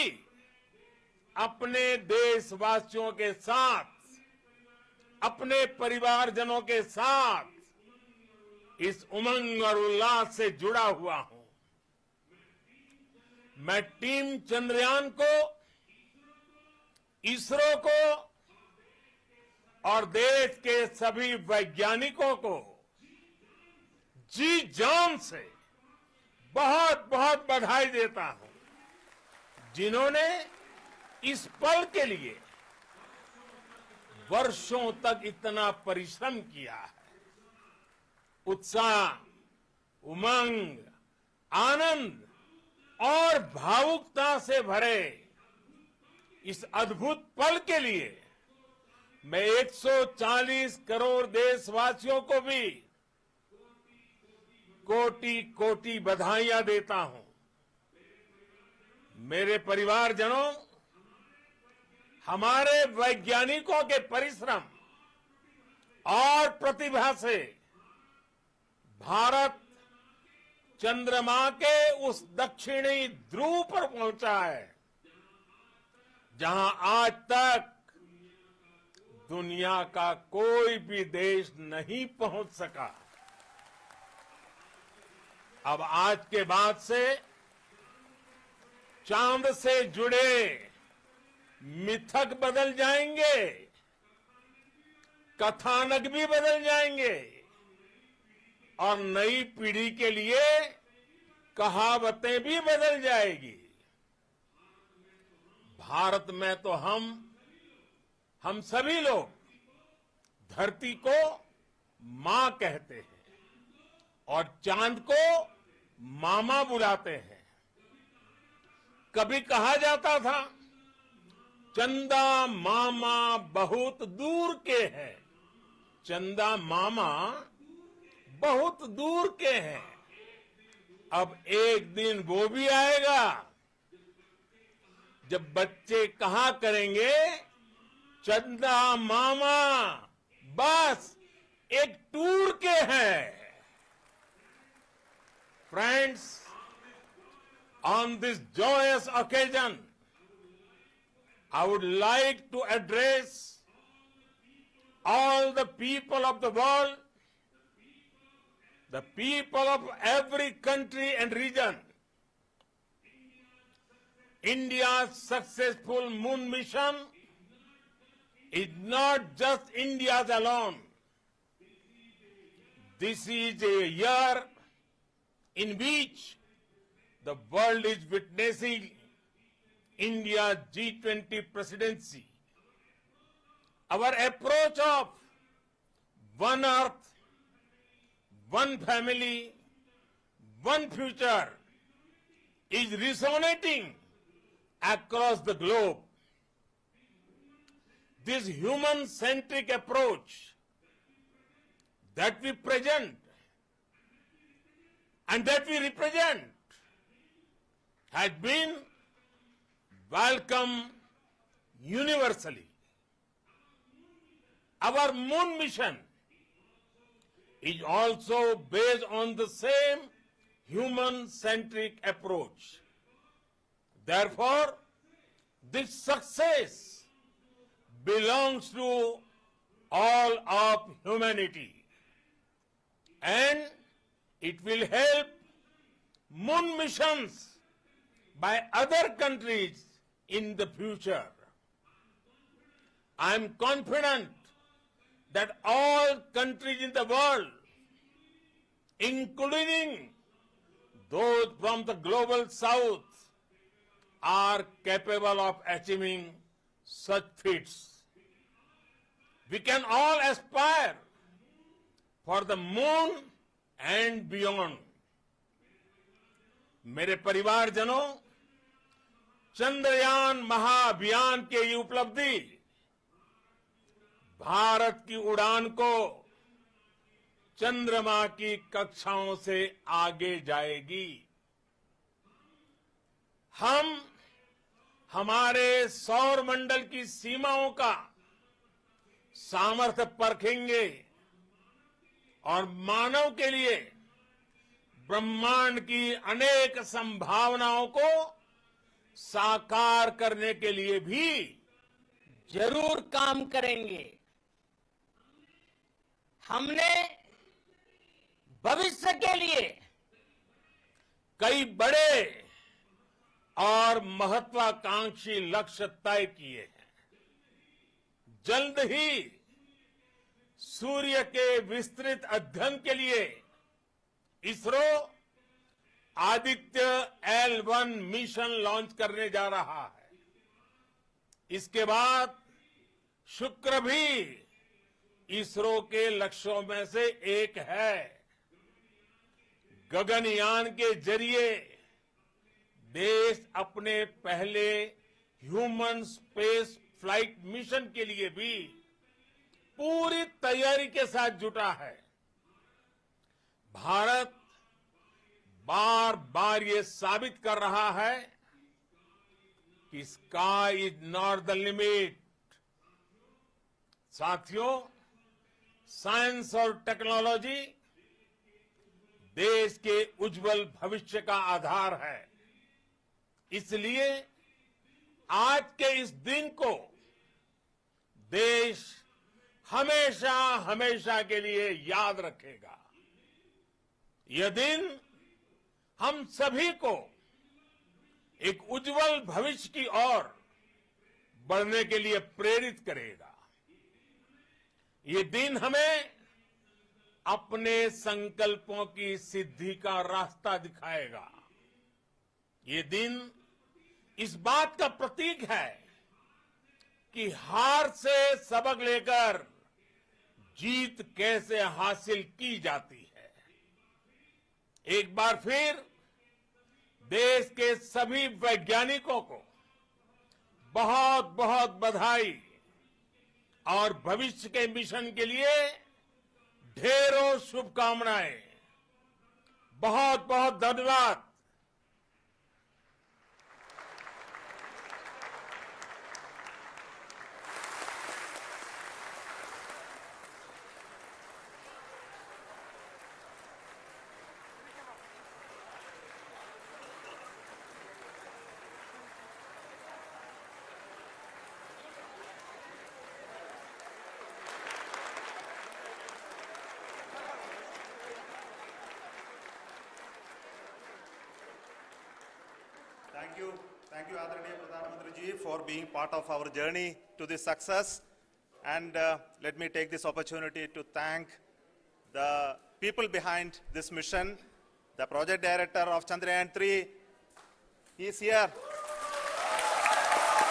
अपने देशवासियों के साथ, अपने परिवारजनों के साथ इस उमंग और उल्लास से जुड़ा हुआ हूं. मैं टीम चंद्रयान को, इसरो को और देश के सभी वैज्ञानिकों को जी जान से बहुत बहुत बधाई देता हूं, जिन्होंने इस पल के लिए वर्षों तक इतना परिश्रम किया है. उत्साह, उमंग, आनंद और भावुकता से भरे इस अद्भुत पल के लिए मैं 140 करोड़ देशवासियों को भी कोटि कोटि बधाइयां देता हूं. मेरे परिवारजनों, हमारे वैज्ञानिकों के परिश्रम और प्रतिभा से भारत चंद्रमा के उस दक्षिणी ध्रुव पर पहुंचा है जहां आज तक दुनिया का कोई भी देश नहीं पहुंच सका। अब आज के बाद से चांद से जुड़े मिथक बदल जाएंगे, कथानक भी बदल जाएंगे और नई पीढ़ी के लिए कहावतें भी बदल जाएगी। भारत में तो हम सभी लोग धरती को मां कहते हैं और चांद को मामा बुलाते हैं। कभी कहा जाता था चंदा मामा बहुत दूर के हैं, चंदा मामा बहुत दूर के हैं। अब एक दिन वो भी आएगा जब बच्चे कहा करेंगे चंदा मामा बस एक टूर के हैं। Friends, on this joyous occasion, I would like to address all the people of the world, the people of every country and region. India's successful moon mission is not just India's alone. This is a year in which the world is witnessing India's G20 presidency. Our approach of one earth, one family, one future is resonating across the globe. This human-centric approach that we present and that we represent has been welcomed universally. Our moon mission is also based on the same human-centric approach. Therefore, this success belongs to all of humanity, and it will help moon missions by other countries in the future. I am confident that all countries in the world, including those from the global south, are capable of achieving such feats. We can all aspire for the moon and beyond. मेरे परिवारजनों, चंद्रयान महाअभियान की ये उपलब्धि भारत की उड़ान को चंद्रमा की कक्षाओं से आगे जाएगी। हम हमारे सौर मंडल की सीमाओं का सामर्थ्य परखेंगे और मानव के लिए ब्रह्मांड की अनेक संभावनाओं को साकार करने के लिए भी जरूर काम करेंगे। हमने भविष्य के लिए कई बड़े और महत्वाकांक्षी लक्ष्य तय किए हैं। जल्द ही सूर्य के विस्तृत अध्ययन के लिए ISRO Aditya L1 mission launch करने जा रहा है। इसके बाद शुक्र भी इसरो के लक्ष्यों में से एक है। गगनयान के जरिए देश अपने पहले ह्यूमन स्पेस फ्लाइट मिशन के लिए भी पूरी तैयारी के साथ जुटा है। भारत बार बार ये साबित कर रहा है sky is not the limit. साथियों, साइंस और टेक्नोलॉजी देश के उज्जवल भविष्य का आधार है। इसलिए आज के इस दिन को देश हमेशा हमेशा के लिए याद रखेगा। यह दिन हम सभी को एक उज्जवल भविष्य की ओर बढ़ने के लिए प्रेरित करेगा। ये दिन हमें अपने संकल्पों की सिद्धि का रास्ता दिखाएगा। ये दिन इस बात का प्रतीक है कि हार से सबक लेकर जीत कैसे हासिल की जाती है। एक बार फिर देश के सभी वैज्ञानिकों को बहुत बहुत बधाई और भविष्य के मिशन के लिए ढेरों शुभकामनाएं। बहुत बहुत धन्यवाद। Thank you, Adaraniya Pradhan Mantri ji, for being part of our journey to this success. And let me take this opportunity to thank the people behind this mission. The project director of Chandrayaan-3, he is here.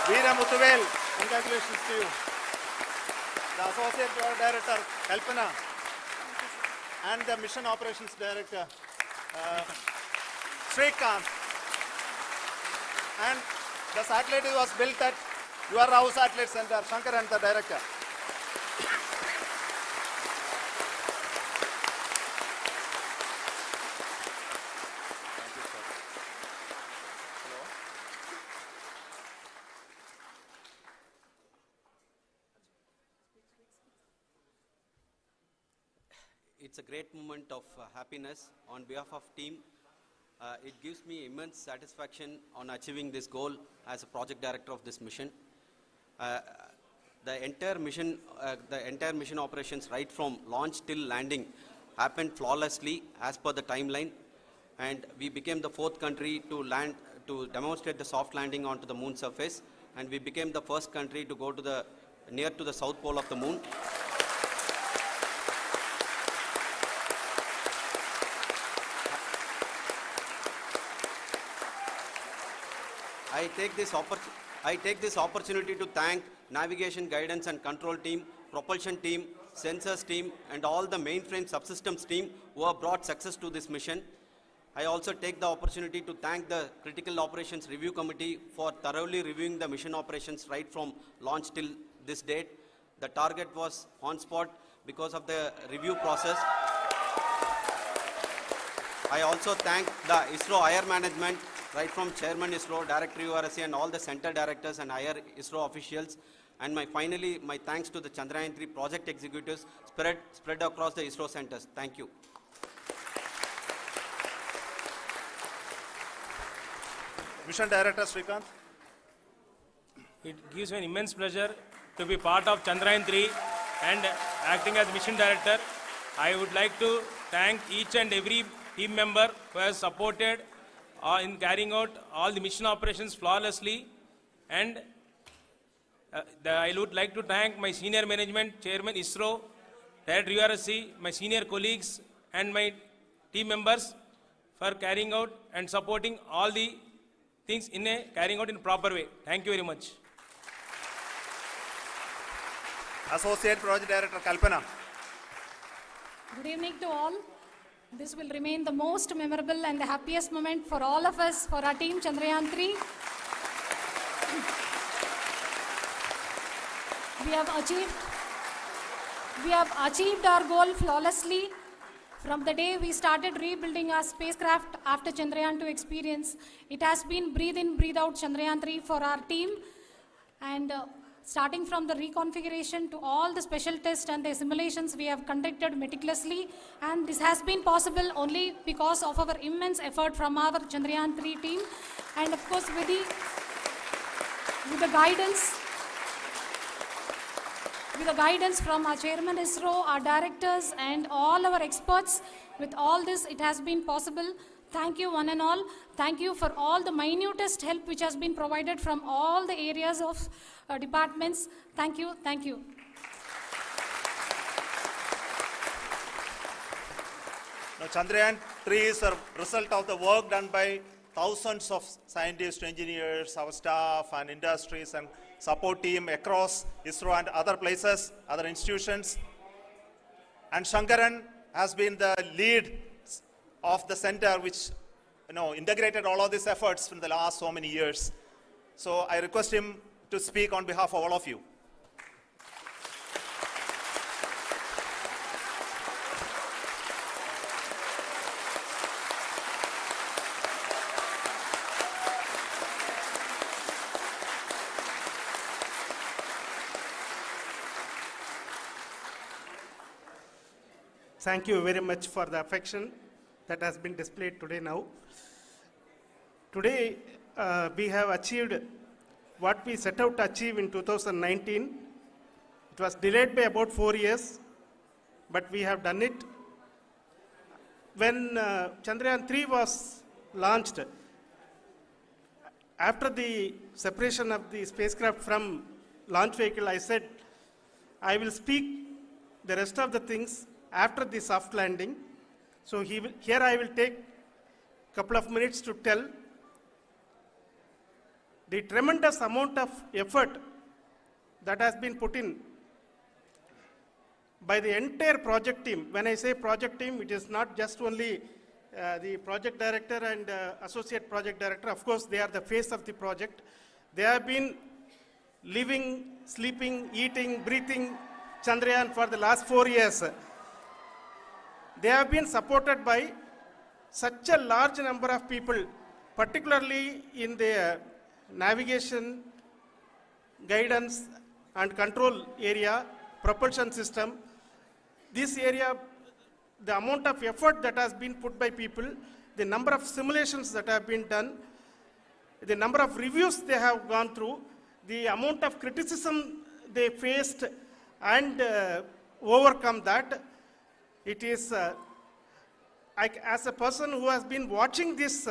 Veera Muthuvel, congratulations to you. The associate project director, Kalpana, and the mission operations director, Srikanth. And the satellite was built at your Rao Satellite Center, Shankar and the director. Thank you, sir. Hello. It's a great moment of happiness on behalf of team. It gives me immense satisfaction on achieving this goal as a project director of this mission. The entire mission operations, right from launch till landing, happened flawlessly as per the timeline, and we became the 4th country to demonstrate the soft landing onto the moon surface, and we became the first country to go to near to the south pole of the moon. I take this opportunity to thank navigation, guidance and control team, propulsion team, sensors team and all the mainframe subsystems team who have brought success to this mission. I also take the opportunity to thank the Critical Operations Review Committee for thoroughly reviewing the mission operations right from launch till this date. The target was on spot because of the review process. I also thank the ISRO higher management, right from Chairman ISRO, Director URSC and all the center directors and higher ISRO officials. And finally, my thanks to the Chandrayaan-3 project executives spread across the ISRO centers. Thank you. Mission Director Srikanth. It gives me an immense pleasure to be part of Chandrayaan-3 and acting as Mission Director. I would like to thank each and every team member who has supported in carrying out all the mission operations flawlessly. And I would like to thank my senior management, Chairman ISRO, Director URSC, my senior colleagues and my team members for carrying out and supporting all the things carrying out in a proper way. Thank you very much. Associate Project Director Kalpana. Good evening to all. This will remain the most memorable and the happiest moment for all of us, for our team Chandrayaan-3. We have achieved our goal flawlessly From the day we started rebuilding our spacecraft after Chandrayaan-2 experience, it has been breathe in, breathe out Chandrayaan-3 for our team. And starting from the reconfiguration to all the special tests and the simulations we have conducted meticulously. And this has been possible only because of our immense effort from our Chandrayaan-3 team. And of course, with the guidance from our chairman ISRO, our directors, and all our experts. With all this, it has been possible. Thank you, one and all. Thank you for all the minutest help which has been provided from all the areas of departments. Thank you. Thank you. Now, Chandrayaan-3 is a result of the work done by thousands of scientists, engineers, our staff, and industries, and support team across ISRO and other places, other institutions. And Shankaran has been the lead of the center which integrated all of these efforts in the last so many years. So I request him to speak on behalf of all of you. Thank you very much for the affection that has been displayed today now. Today, we have achieved what we set out to achieve in 2019. It was delayed by about 4 years, but we have done it. When Chandrayaan-3 was launched, after the separation of the spacecraft from launch vehicle, I said, I will speak the rest of the things after the soft landing. So here I will take a couple of minutes to tell the tremendous amount of effort that has been put in by the entire project team. When I say project team, it is not just only the project director and associate project director. Of course, they are the face of the project. They have been living, sleeping, eating, breathing Chandrayaan for the last 4 years. They have been supported by such a large number of people, particularly in the navigation, guidance and control area, propulsion system. This area, the amount of effort that has been put by people, the number of simulations that have been done, the number of reviews they have gone through, the amount of criticism they faced and overcome that. It is, as a person who has been watching this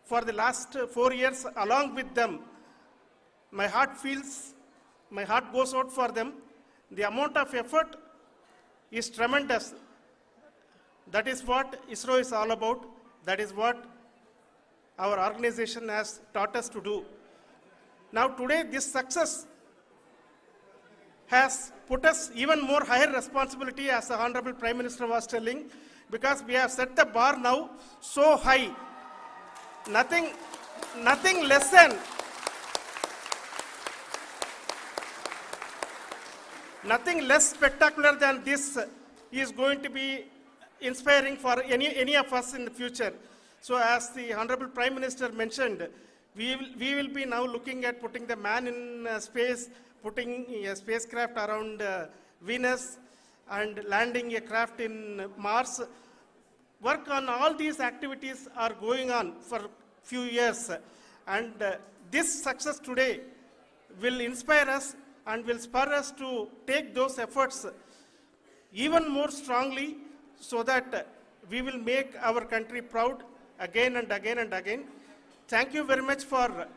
for the last 4 years along with them, my heart goes out for them. The amount of effort is tremendous. That is what ISRO is all about. That is what our organization has taught us to do. Now today, this success has put us even more higher responsibility, as the Honorable Prime Minister was telling, because we have set the bar now so high. Nothing less spectacular than this is going to be inspiring for any of us in the future. So as the Honorable Prime Minister mentioned, we will be now looking at putting the man in space, putting a spacecraft around Venus and landing a craft in Mars. Work on all these activities are going on for few years, and this success today will inspire us and will spur us to take those efforts even more strongly, so that we will make our country proud again and again and again. Thank you very much for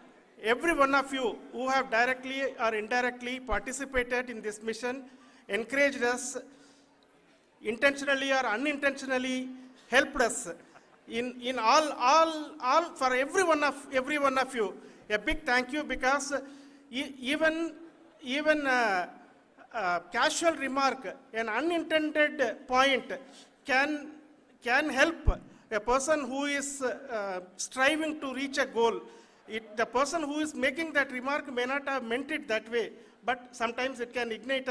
every one of you who have directly or indirectly participated in this mission, encouraged us, intentionally or unintentionally helped us in all for every one of you. A big thank you, because even casual remark, an unintended point can help a person who is striving to reach a goal. The person who is making that remark may not have meant it that way, but sometimes it can ignite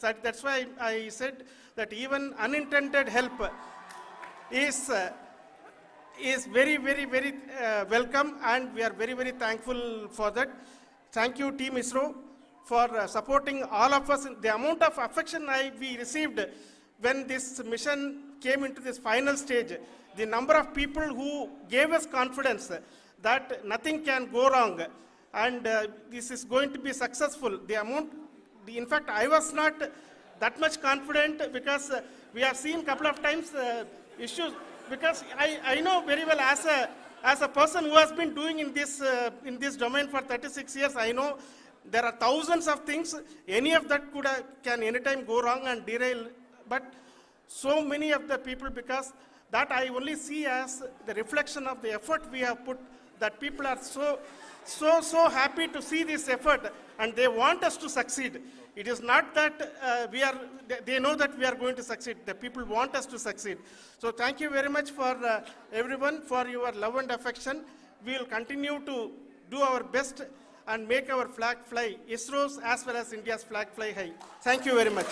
that's why I said that even unintended help is very, very, very welcome, and we are very, very thankful for that. Thank you, Team ISRO, for supporting all of us. The amount of affection we received when this mission came into this final stage, the number of people who gave us confidence that nothing can go wrong, and this is going to be successful. In fact, I was not that much confident because we have seen a couple of times issues. Because I know very well as a person who has been doing in this domain for 36 years, I know there are thousands of things. Any of that can anytime go wrong and derail. But so many of the people, because that I only see as the reflection of the effort we have put, that people are so happy to see this effort and they want us to succeed. It is not that they know that we are going to succeed. The people want us to succeed. So thank you very much for everyone for your love and affection. We will continue to do our best and make our flag fly, ISRO's as well as India's flag fly high. Thank you very much.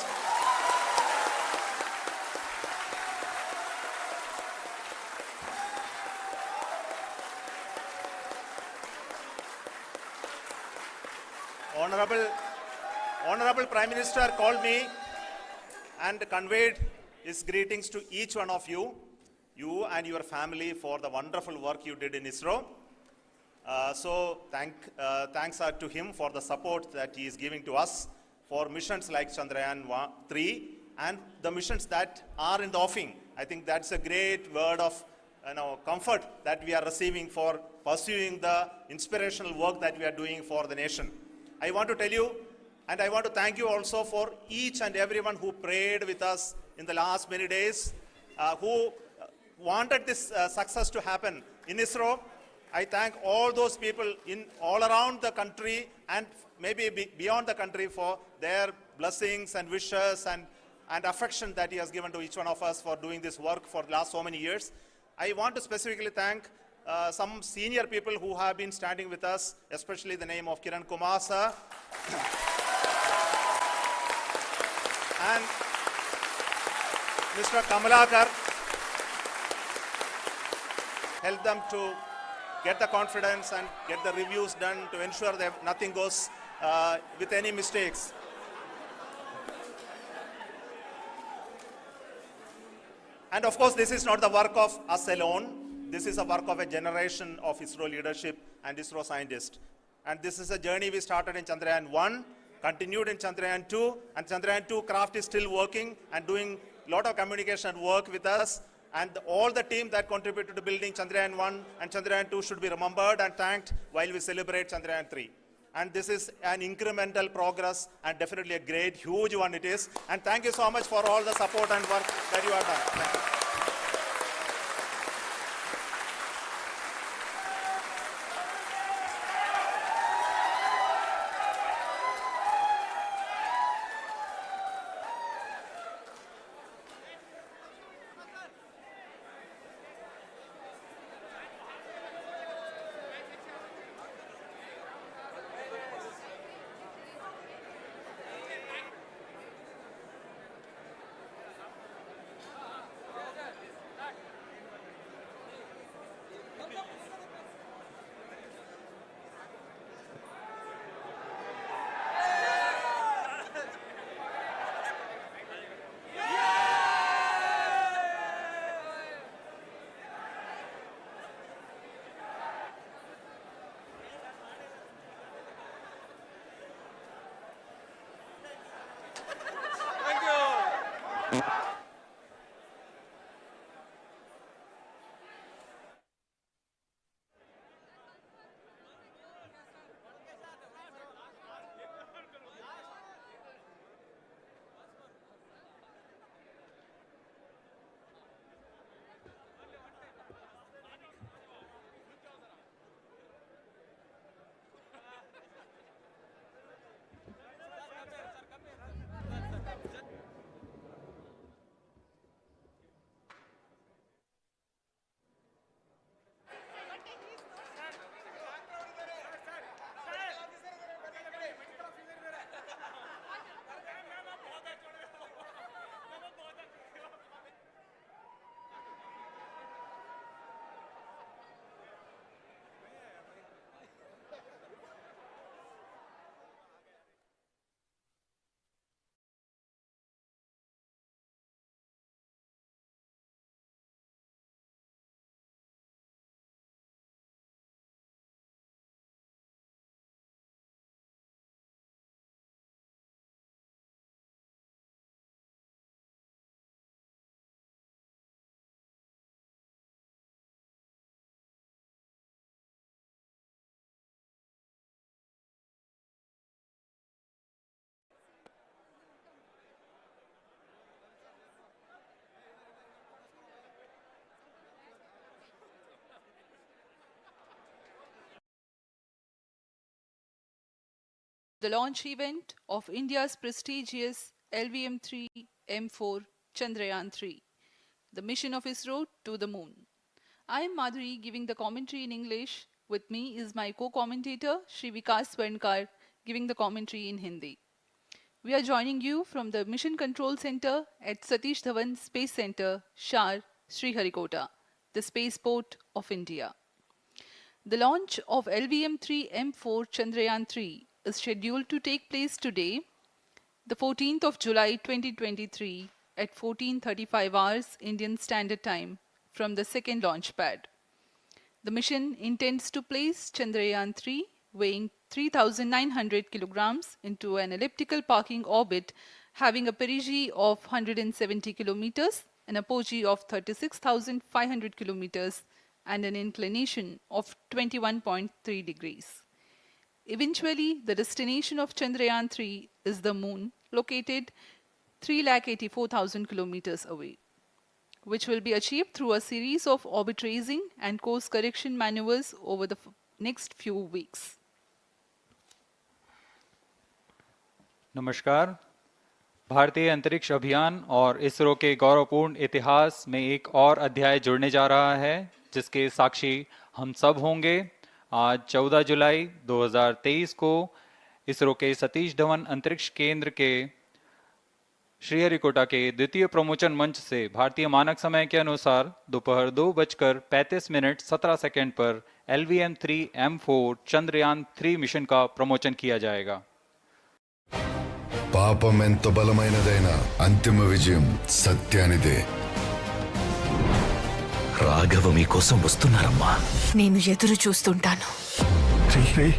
Honorable Prime Minister called me and conveyed his greetings to each one of you and your family for the wonderful work you did in ISRO. Thanks are to him for the support that he is giving to us for missions like Chandrayaan-3 and the missions that are in the offing. I think that's a great word of comfort that we are receiving for pursuing the inspirational work that we are doing for the nation. I want to tell you, and I want to thank you also for each and everyone who prayed with us in the last many days, who wanted this success to happen in ISRO. I thank all those people all around the country and maybe beyond the country for their blessings and wishes and affection that he has given to each one of us for doing this work for the last so many years. I want to specifically thank some senior people who have been standing with us, especially the name of Kiran Kumar sir. And Mr. Kamalakar helped them to get the confidence and get the reviews done to ensure that nothing goes with any mistakes. And of course, this is not the work of us alone. This is a work of a generation of ISRO leadership and ISRO scientists. And this is a journey we started in Chandrayaan-1, continued in Chandrayaan-2, and Chandrayaan-2 craft is still working and doing a lot of communication work with us. And all the team that contributed to building Chandrayaan-1 and Chandrayaan-2 should be remembered and thanked while we celebrate Chandrayaan-3. And this is an incremental progress and definitely a great, huge one it is. And thank you so much for all the support and work that you have done. Thank you. the launch event of India's prestigious LVM-3 M4 Chandrayaan-3, the mission of ISRO to the moon. I am Madhuri giving the commentary in English. With me is my co-commentator Shri Vikas Swarnkar giving the commentary in Hindi. We are joining you from the Mission Control Center at Satish Dhawan Space Center, Shar, Sriharikota, the spaceport of India. The launch of LVM-3 M4 Chandrayaan-3 is scheduled to take place today, the 14th of July 2023 at 14:35 hours Indian Standard Time from the second launch pad. The mission intends to place Chandrayaan-3 weighing 3,900 kilograms into an elliptical parking orbit having a perigee of 170 kilometers, an apogee of 36,500 kilometers, and an inclination of 21.3 degrees. Eventually, the destination of Chandrayaan-3 is the moon, located 384,000 kilometers away, which will be achieved through a series of orbit raising and course correction maneuvers over the next few weeks. नमस्कार। भारतीय अंतरिक्ष अभियान और इसरो के गौरवपूर्ण इतिहास में एक और अध्याय जुड़ने जा रहा है, जिसके साक्षी हम सब होंगे। आज 14 जुलाई 2023 को इसरो के सतीश धवन अंतरिक्ष केंद्र के श्रीहरिकोटा के द्वितीय प्रमोचन मंच से भारतीय मानक समय के अनुसार दोपहर 2:35 पर LVM-3 M4 चंद्रयान-3 मिशन का प्रमोचन किया जाएगा। పాపం ఎంత బలమైనదైనా అంతిమ విజయం సత్యానిదే. రాఘవ మీకోసం వస్తున్నారమ్మా. నేను ఎదురు చూస్తుంటాను.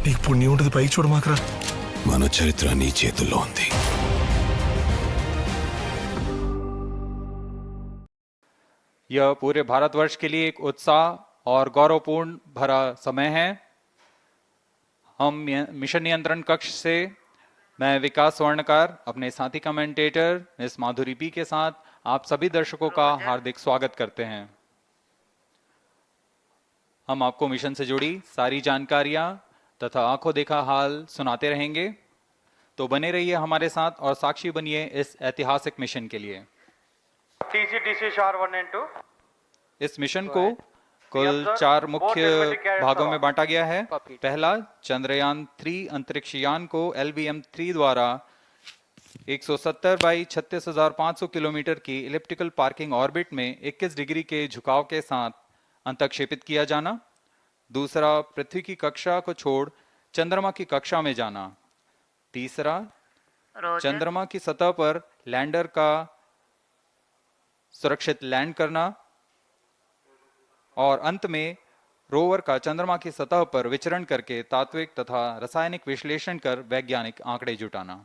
నీకు పుణ్యం ఉంటుంది, పైకి చూడమాకరా. మన చరిత్ర నీ చేతుల్లో ఉంది. यह पूरे भारतवर्ष के लिए एक उत्साह और गौरवपूर्ण भरा समय है। हम मिशन नियंत्रण कक्ष से मैं विकास स्वर्णकार अपने साथी कमेंटेटर मिस माधुरी पी के साथ आप सभी दर्शकों का हार्दिक स्वागत करते हैं। हम आपको मिशन से जुड़ी सारी जानकारियां तथा आंखों देखा हाल सुनाते रहेंगे, तो बने रहिए हमारे साथ और साक्षी बनिए इस ऐतिहासिक मिशन के लिए। इस मिशन को कुल 4 मुख्य भागों में बांटा गया है। पहला, चंद्रयान-3 अंतरिक्ष यान को LVM-3 द्वारा 170 बाई 36,500 किलोमीटर की इलिप्टिकल पार्किंग ऑर्बिट में 21 डिग्री के झुकाव के साथ अंतक्षेपित किया जाना। दूसरा, पृथ्वी की कक्षा को छोड़ चंद्रमा की कक्षा में जाना। तीसरा, चंद्रमा की सतह पर लैंडर का सुरक्षित लैंड करना। और अंत में रोवर का चंद्रमा की सतह पर विचरण करके तात्विक तथा रासायनिक विश्लेषण कर वैज्ञानिक आंकड़े जुटाना।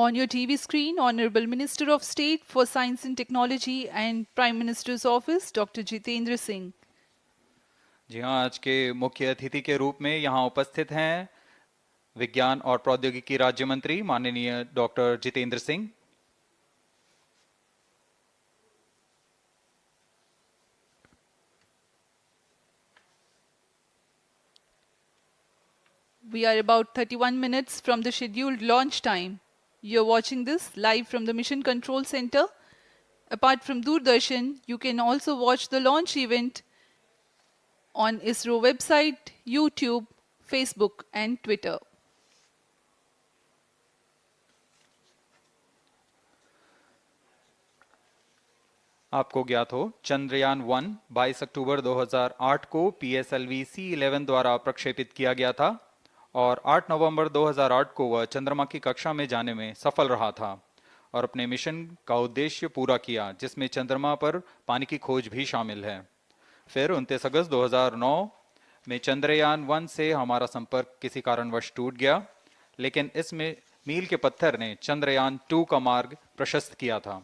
On your TV screen, Honorable Minister of State for Science and Technology and Prime Minister's Office, Dr. Jitendra Singh. जी हाँ, आज के मुख्य अतिथि के रूप में यहाँ उपस्थित हैं विज्ञान और प्रौद्योगिकी राज्य मंत्री माननीय doctor Jitendra Singh. We are about 31 minutes from the scheduled launch time. You're watching this live from the Mission Control Center. Apart from Doordarshan, you can also watch the launch event on ISRO website, YouTube, Facebook and Twitter. आपको ज्ञात हो, चंद्रयान-1 22 अक्टूबर 2008 को PSLV C-11 द्वारा प्रक्षेपित किया गया था और 8 नवंबर 2008 को वह चंद्रमा की कक्षा में जाने में सफल रहा था और अपने मिशन का उद्देश्य पूरा किया, जिसमें चंद्रमा पर पानी की खोज भी शामिल है। फिर 29 अगस्त 2009 में चंद्रयान-1 से हमारा संपर्क किसी कारणवश टूट गया, लेकिन इसमें मील के पत्थर ने चंद्रयान-2 का मार्ग प्रशस्त किया था।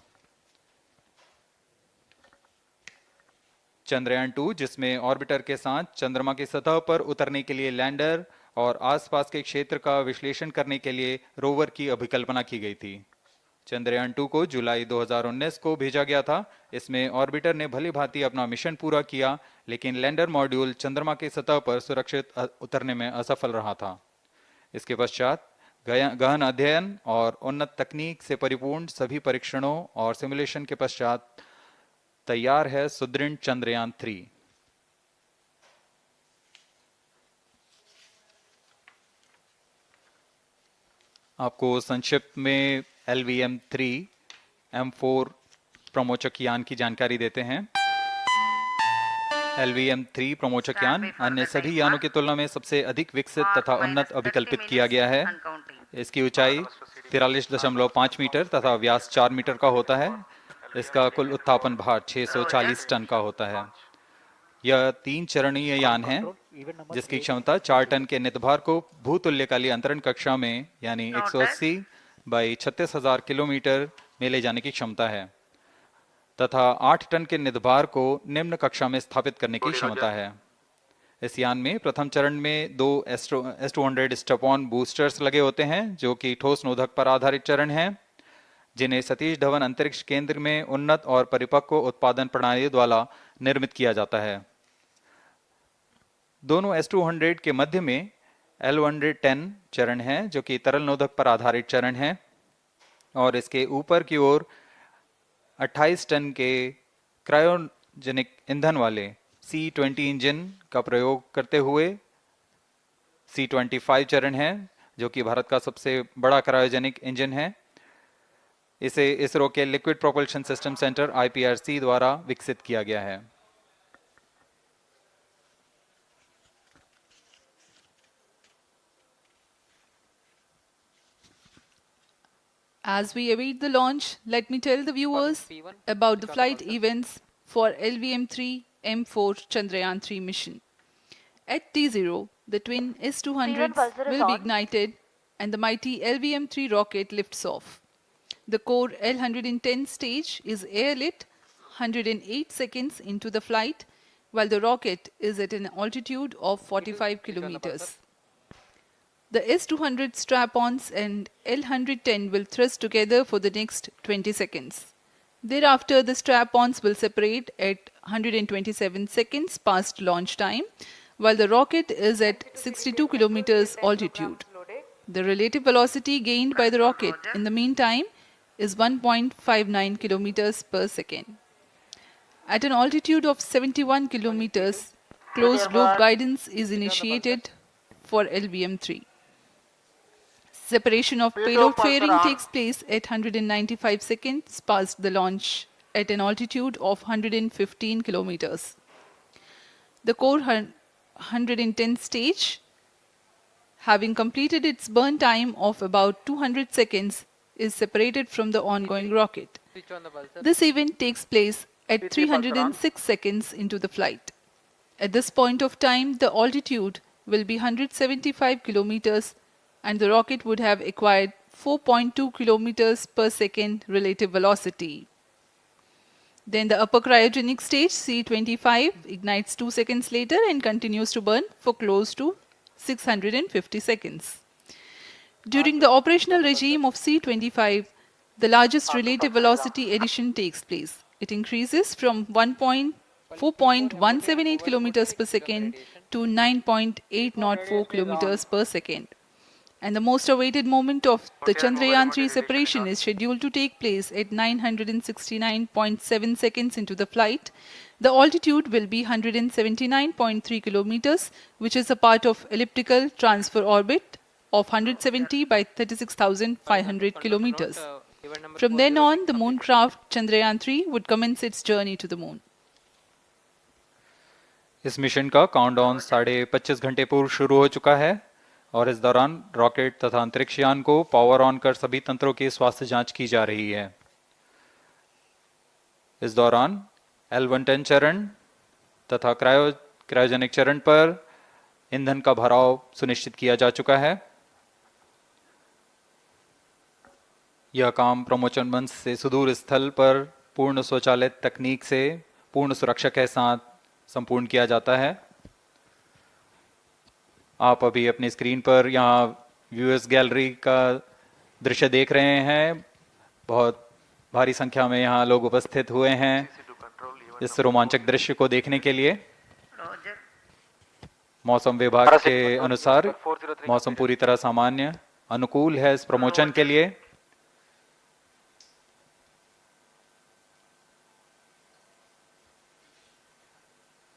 चंद्रयान-2, जिसमें ऑर्बिटर के साथ चंद्रमा की सतह पर उतरने के लिए लैंडर और आसपास के क्षेत्र का विश्लेषण करने के लिए रोवर की अभिकल्पना की गई थी। चंद्रयान 2 को जुलाई 2019 को भेजा गया था। इसमें ऑर्बिटर ने भली भांति अपना मिशन पूरा किया, लेकिन लैंडर मॉड्यूल चंद्रमा की सतह पर सुरक्षित उतरने में असफल रहा था। इसके पश्चात गहन अध्ययन और उन्नत तकनीक से परिपूर्ण सभी परीक्षणों और सिमुलेशन के पश्चात तैयार है सुदृढ़ चंद्रयान 3। आपको संक्षिप्त में LVM-3 M4 प्रमोचक यान की जानकारी देते हैं। LVM-3 प्रमोचक यान अन्य सभी यानों की तुलना में सबसे अधिक विकसित तथा उन्नत अभिकल्पित किया गया है। इसकी ऊंचाई 43.5 मीटर तथा व्यास 4 मीटर का होता है। इसका कुल उत्थापन भार 640 टन का होता है। यह 3 चरणीय यान है, जिसकी क्षमता 4 टन के नितभार को भूतुल्यकालीय अंतरण कक्षा में यानी 180 बाई 36,000 किलोमीटर में ले जाने की क्षमता है तथा 8 टन के नितभार को निम्न कक्षा में स्थापित करने की क्षमता है। इस यान में प्रथम चरण में 2 S-200 स्टेप-ऑन बूस्टर्स लगे होते हैं, जो कि ठोस नोदक पर आधारित चरण हैं, जिन्हें सतीश धवन अंतरिक्ष केंद्र में उन्नत और परिपक्व उत्पादन प्रणाली द्वारा निर्मित किया जाता है। दोनों S-200 के मध्य में L-110 चरण है, जो कि तरल नोदक पर आधारित चरण है, और इसके ऊपर की ओर 28 टन के क्रायोजेनिक ईंधन वाले C-20 इंजन का प्रयोग करते हुए C-25 चरण है, जो कि भारत का सबसे बड़ा क्रायोजेनिक इंजन है। इसे इसरो के liquid propulsion system centre IPRC द्वारा विकसित किया गया है। As we await the launch, let me tell the viewers about the flight events for LVM-3 M4 Chandrayaan-3 mission. At T0, the twin S-200s will be ignited and the mighty LVM-3 rocket lifts off. The core L-110 stage is airlit 108 seconds into the flight, while the rocket is at an altitude of 45 kilometers. The S-200 strap-ons and L-110 will thrust together for the next 20 seconds. Thereafter, the strap-ons will separate at 127 seconds past launch time, while the rocket is at 62 kilometers altitude. The relative velocity gained by the rocket in the meantime is 1.59 kilometers per second. At an altitude of 71 kilometers, closed loop guidance is initiated for LVM-3. Separation of payload fairing takes place at 195 seconds past the launch at an altitude of 115 kilometers. The core 110 stage, having completed its burn time of about 200 seconds, is separated from the ongoing rocket. This event takes place at 306 seconds into the flight. At this point of time, the altitude will be 175 kilometers and the rocket would have acquired 4.2 kilometers per second relative velocity. Then the upper cryogenic stage, C-25, ignites 2 seconds later and continues to burn for close to 650 seconds. During the operational regime of C-25, the largest relative velocity addition takes place. It increases from 4.178 kilometers per second to 9.804 kilometers per second. And the most awaited moment of the Chandrayaan-3 separation is scheduled to take place at 969.7 seconds into the flight. The altitude will be 179.3 kilometers, which is a part of elliptical transfer orbit of 170 by 36,500 kilometers. From then on, the mooncraft Chandrayaan-3 would commence its journey to the moon. इस mission का countdown 25.5 घंटे पूर्व शुरू हो चुका है और इस दौरान रॉकेट तथा अंतरिक्ष यान को पावर ऑन कर सभी तंत्रों की स्वास्थ्य जांच की जा रही है। इस दौरान L-110 चरण तथा क्रायोजेनिक चरण पर ईंधन का भराव सुनिश्चित किया जा चुका है। यह काम प्रमोचन मंच से सुदूर स्थल पर पूर्ण स्वचालित तकनीक से पूर्ण सुरक्षा के साथ संपूर्ण किया जाता है। आप अभी अपनी स्क्रीन पर यहाँ व्यूअर्स गैलरी का दृश्य देख रहे हैं। बहुत भारी संख्या में यहाँ लोग उपस्थित हुए हैं इस रोमांचक दृश्य को देखने के लिए। मौसम विभाग के अनुसार मौसम पूरी तरह सामान्य अनुकूल है इस प्रमोशन के लिए।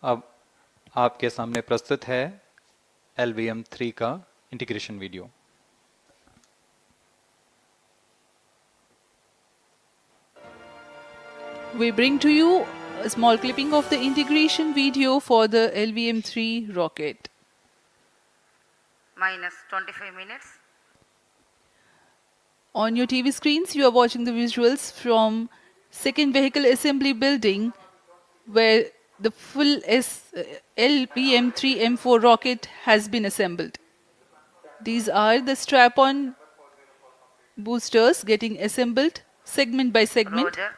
अब आपके सामने प्रस्तुत है LVM-3 का integration video. We bring to you a small clipping of the integration video for the LVM-3 rocket. Minus 25 minutes. On your TV screens, you are watching the visuals from second vehicle assembly building where the full LVM-3 M4 rocket has been assembled. These are the strap-on boosters getting assembled segment by segment. Roger.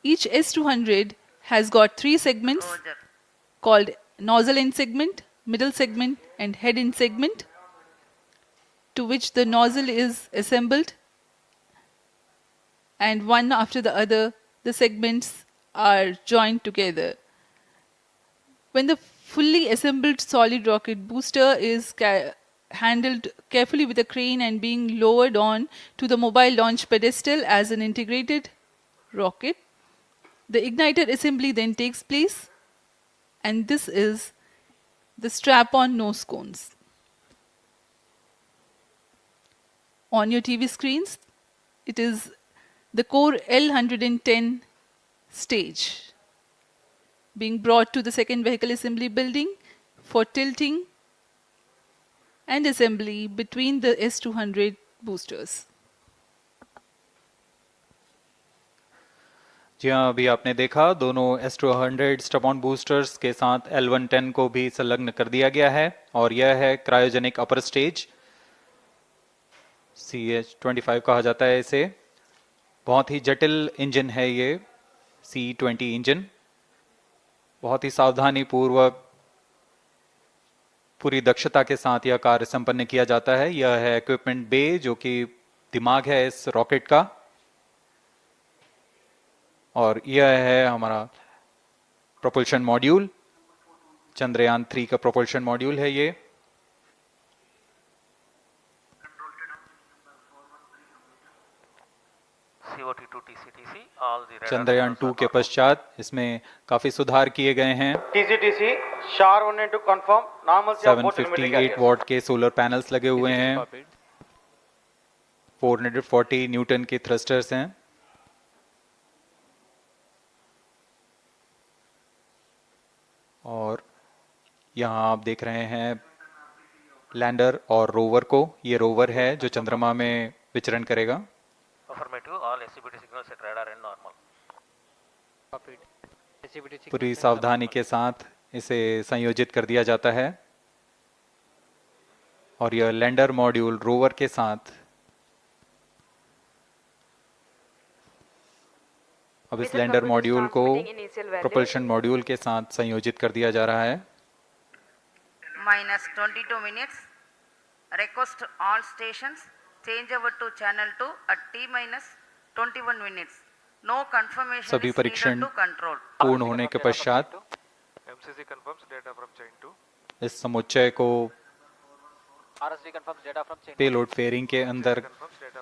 Each S200 has got 3 segments Roger. called nozzle end segment, middle segment and head end segment, to which the nozzle is assembled, and one after the other the segments are joined together. When the fully assembled solid rocket booster is handled carefully with a crane and being lowered on to the mobile launch pedestal as an integrated rocket, the igniter assembly then takes place, and this is the strap-on nose cones. On your TV screens, it is the core L110 stage being brought to the second vehicle assembly building for tilting and assembly between the S200 boosters. जी हाँ, अभी आपने देखा दोनों S200 strap-on boosters के साथ L110 को भी संलग्न कर दिया गया है और यह है क्रायोजेनिक अपर स्टेज, CH-25 कहा जाता है इसे। बहुत ही जटिल इंजन है ये C-20 इंजन। बहुत ही सावधानी पूर्वक पूरी दक्षता के साथ यह कार्य संपन्न किया जाता है। यह है इक्विपमेंट बे जो कि दिमाग है इस रॉकेट का, और यह है हमारा प्रोपल्शन मॉड्यूल, चंद्रयान 3 का प्रोपल्शन मॉड्यूल है ये। चंद्रयान 2 के पश्चात इसमें काफी सुधार किए गए हैं। 758 वॉट के सोलर पैनल्स लगे हुए हैं, 440 न्यूटन के थ्रस्टर्स हैं, और यहाँ आप देख रहे हैं लैंडर और रोवर को। ये रोवर है जो चंद्रमा में विचरण करेगा। पूरी सावधानी के साथ इसे संयोजित कर दिया जाता है, और यह लैंडर मॉड्यूल रोवर के साथ अब इस लैंडर मॉड्यूल को प्रोपल्शन मॉड्यूल के साथ संयोजित कर दिया जा रहा है। Minus 22 minutes. Request all stations change over to channel 2 at T minus 21 minutes. No confirmation सभी is needed परीक्षण to control. पूर्ण होने के पश्चात इस समुच्चय को पेलोड फेयरिंग के अंदर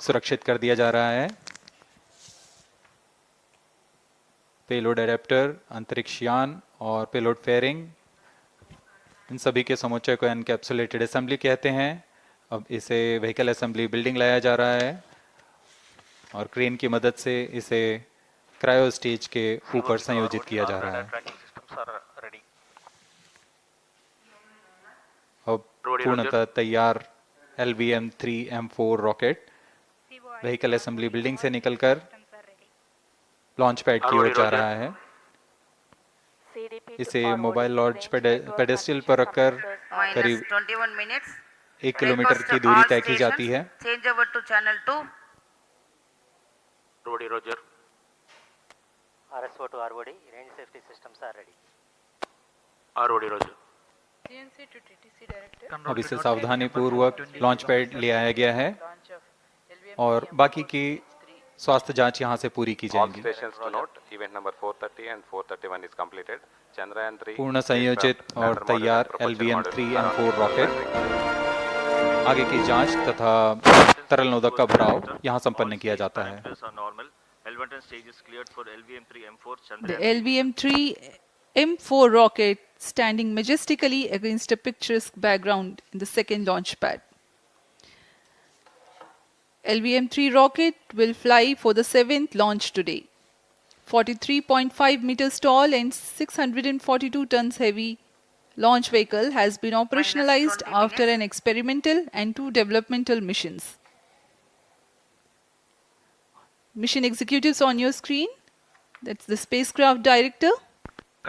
सुरक्षित कर दिया जा रहा है। पेलोड एडेप्टर, अंतरिक्ष यान और पेलोड फेयरिंग, इन सभी के समुच्चय को एनकैप्सुलेटेड असेंबली कहते हैं। अब इसे व्हीकल असेंबली बिल्डिंग लाया जा रहा है और क्रेन की मदद से इसे क्रायो स्टेज के ऊपर संयोजित किया जा रहा है। अब पूर्णतः तैयार LVM-3 M4 rocket vehicle assembly building से निकलकर लॉन्च पैड की ओर जा रहा है। इसे मोबाइल लॉन्च पेडेस्टल पर रखकर करीब 21 minutes. 1 किलोमीटर की दूरी तय की जाती है। Change over to channel 2. Roger. RSO to ROD, range safety systems are ready. ROD, Roger. CNC to TTC director. अब इसे सावधानी पूर्वक लॉन्च पैड ले आया गया है। और बाकी की स्वास्थ्य जांच यहां से पूरी की All जाएंगी। stations to note, event number 430 and 431 is completed. Chandrayaan-3 पूर्ण संयोजित और तैयार LVM-3M4 रॉकेट आगे की जांच तथा तरल नोदक का भराव यहां संपन्न किया जाता है। The LVM-3 M4 rocket standing majestically against a picturesque background in the second launch pad. LVM-3 rocket will fly for the 7th launch today. 43.5 meters tall and 642 tons heavy launch vehicle has been operationalized after an experimental and 2 developmental missions. Mission executives on your screen. That's the spacecraft director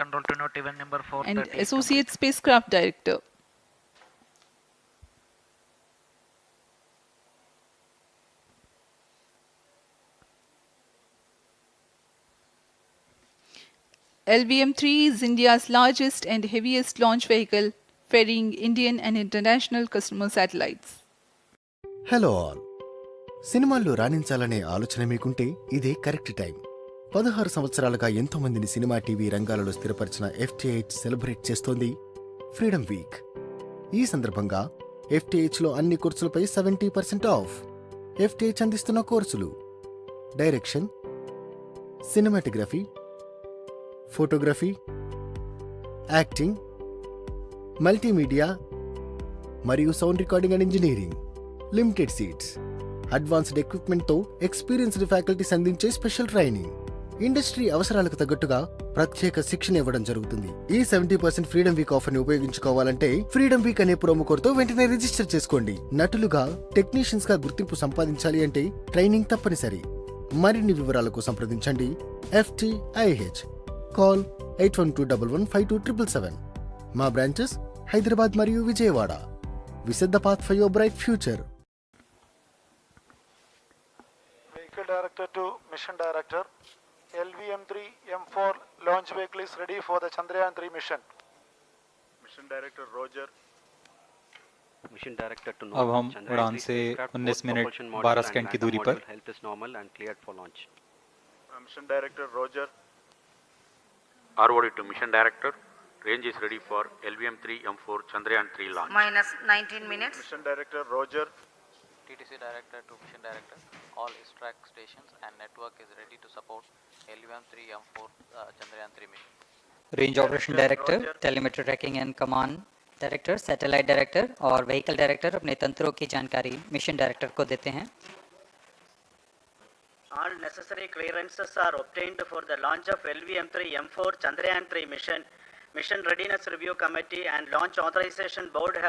Control to note event number 430 and associate spacecraft director. LVM-3 is India's largest and heaviest launch vehicle ferrying Indian and international customer satellites. Hello all, సినిమాల్లో రాణించాలనే ఆలోచన మీకుంటే ఇదే correct time. 16 సంవత్సరాలుగా ఎంతో మందిని cinema TV రంగాలలో స్థిరపరిచిన FTH celebrate చేస్తోంది freedom week. ఈ సందర్భంగా FTHలో అన్ని కోర్సులపై 70% ఆఫ్. FTH అందిస్తున్న కోర్సులు: direction, cinematography, photography, acting, multimedia మరియు sound recording and engineering. Limited seats. Advanced ఎక్విప్మెంట్తో ఎక్స్పీరియన్స్డ్ ఫ్యాకల్టీస్ అందించే స్పెషల్ ట్రైనింగ్. ఇండస్ట్రీ అవసరాలకు తగ్గట్టుగా ప్రత్యేక శిక్షణ ఇవ్వడం జరుగుతుంది. ఈ 70% ఫ్రీడమ్ వీక్ ఆఫర్ని ఉపయోగించుకోవాలంటే ఫ్రీడమ్ వీక్ అనే ప్రోమో కోడ్తో వెంటనే రిజిస్టర్ చేసుకోండి. నటులుగా, టెక్నీషియన్స్ గా గుర్తింపు సంపాదించాలి అంటే ట్రైనింగ్ తప్పనిసరి. మరిన్ని వివరాలకు సంప్రదించండి FTIH. కాల్ 8121152777. మా బ్రాంచెస్ హైదరాబాద్ మరియు Vijayawada. Visit the path for your bright future. Vehicle Director to Mission Director, LVM-3 M4 launch vehicle is ready for the Chandrayaan-3 mission. Mission Director Roger. Mission Director to अब हम उड़ान से 19 minute 12 second की दूरी पर health is normal and cleared for launch. Mission Director Roger. ROD to Mission Director, range is ready for LVM-3 M4 Chandrayaan-3 launch. Minus 19 minutes. Mission Director Roger. TTC Director to Mission Director, all ISRO stations and network is ready to support LVM-3 M4 Chandrayaan-3 mission. Range operation director, telemetry tracking and command director, satellite director और vehicle director अपने तंत्रों की जानकारी mission director को देते हैं. All necessary clearances are obtained for the launch of LVM-3 M4 Chandrayaan-3 mission. Mission Readiness Review Committee and Launch Authorization Board have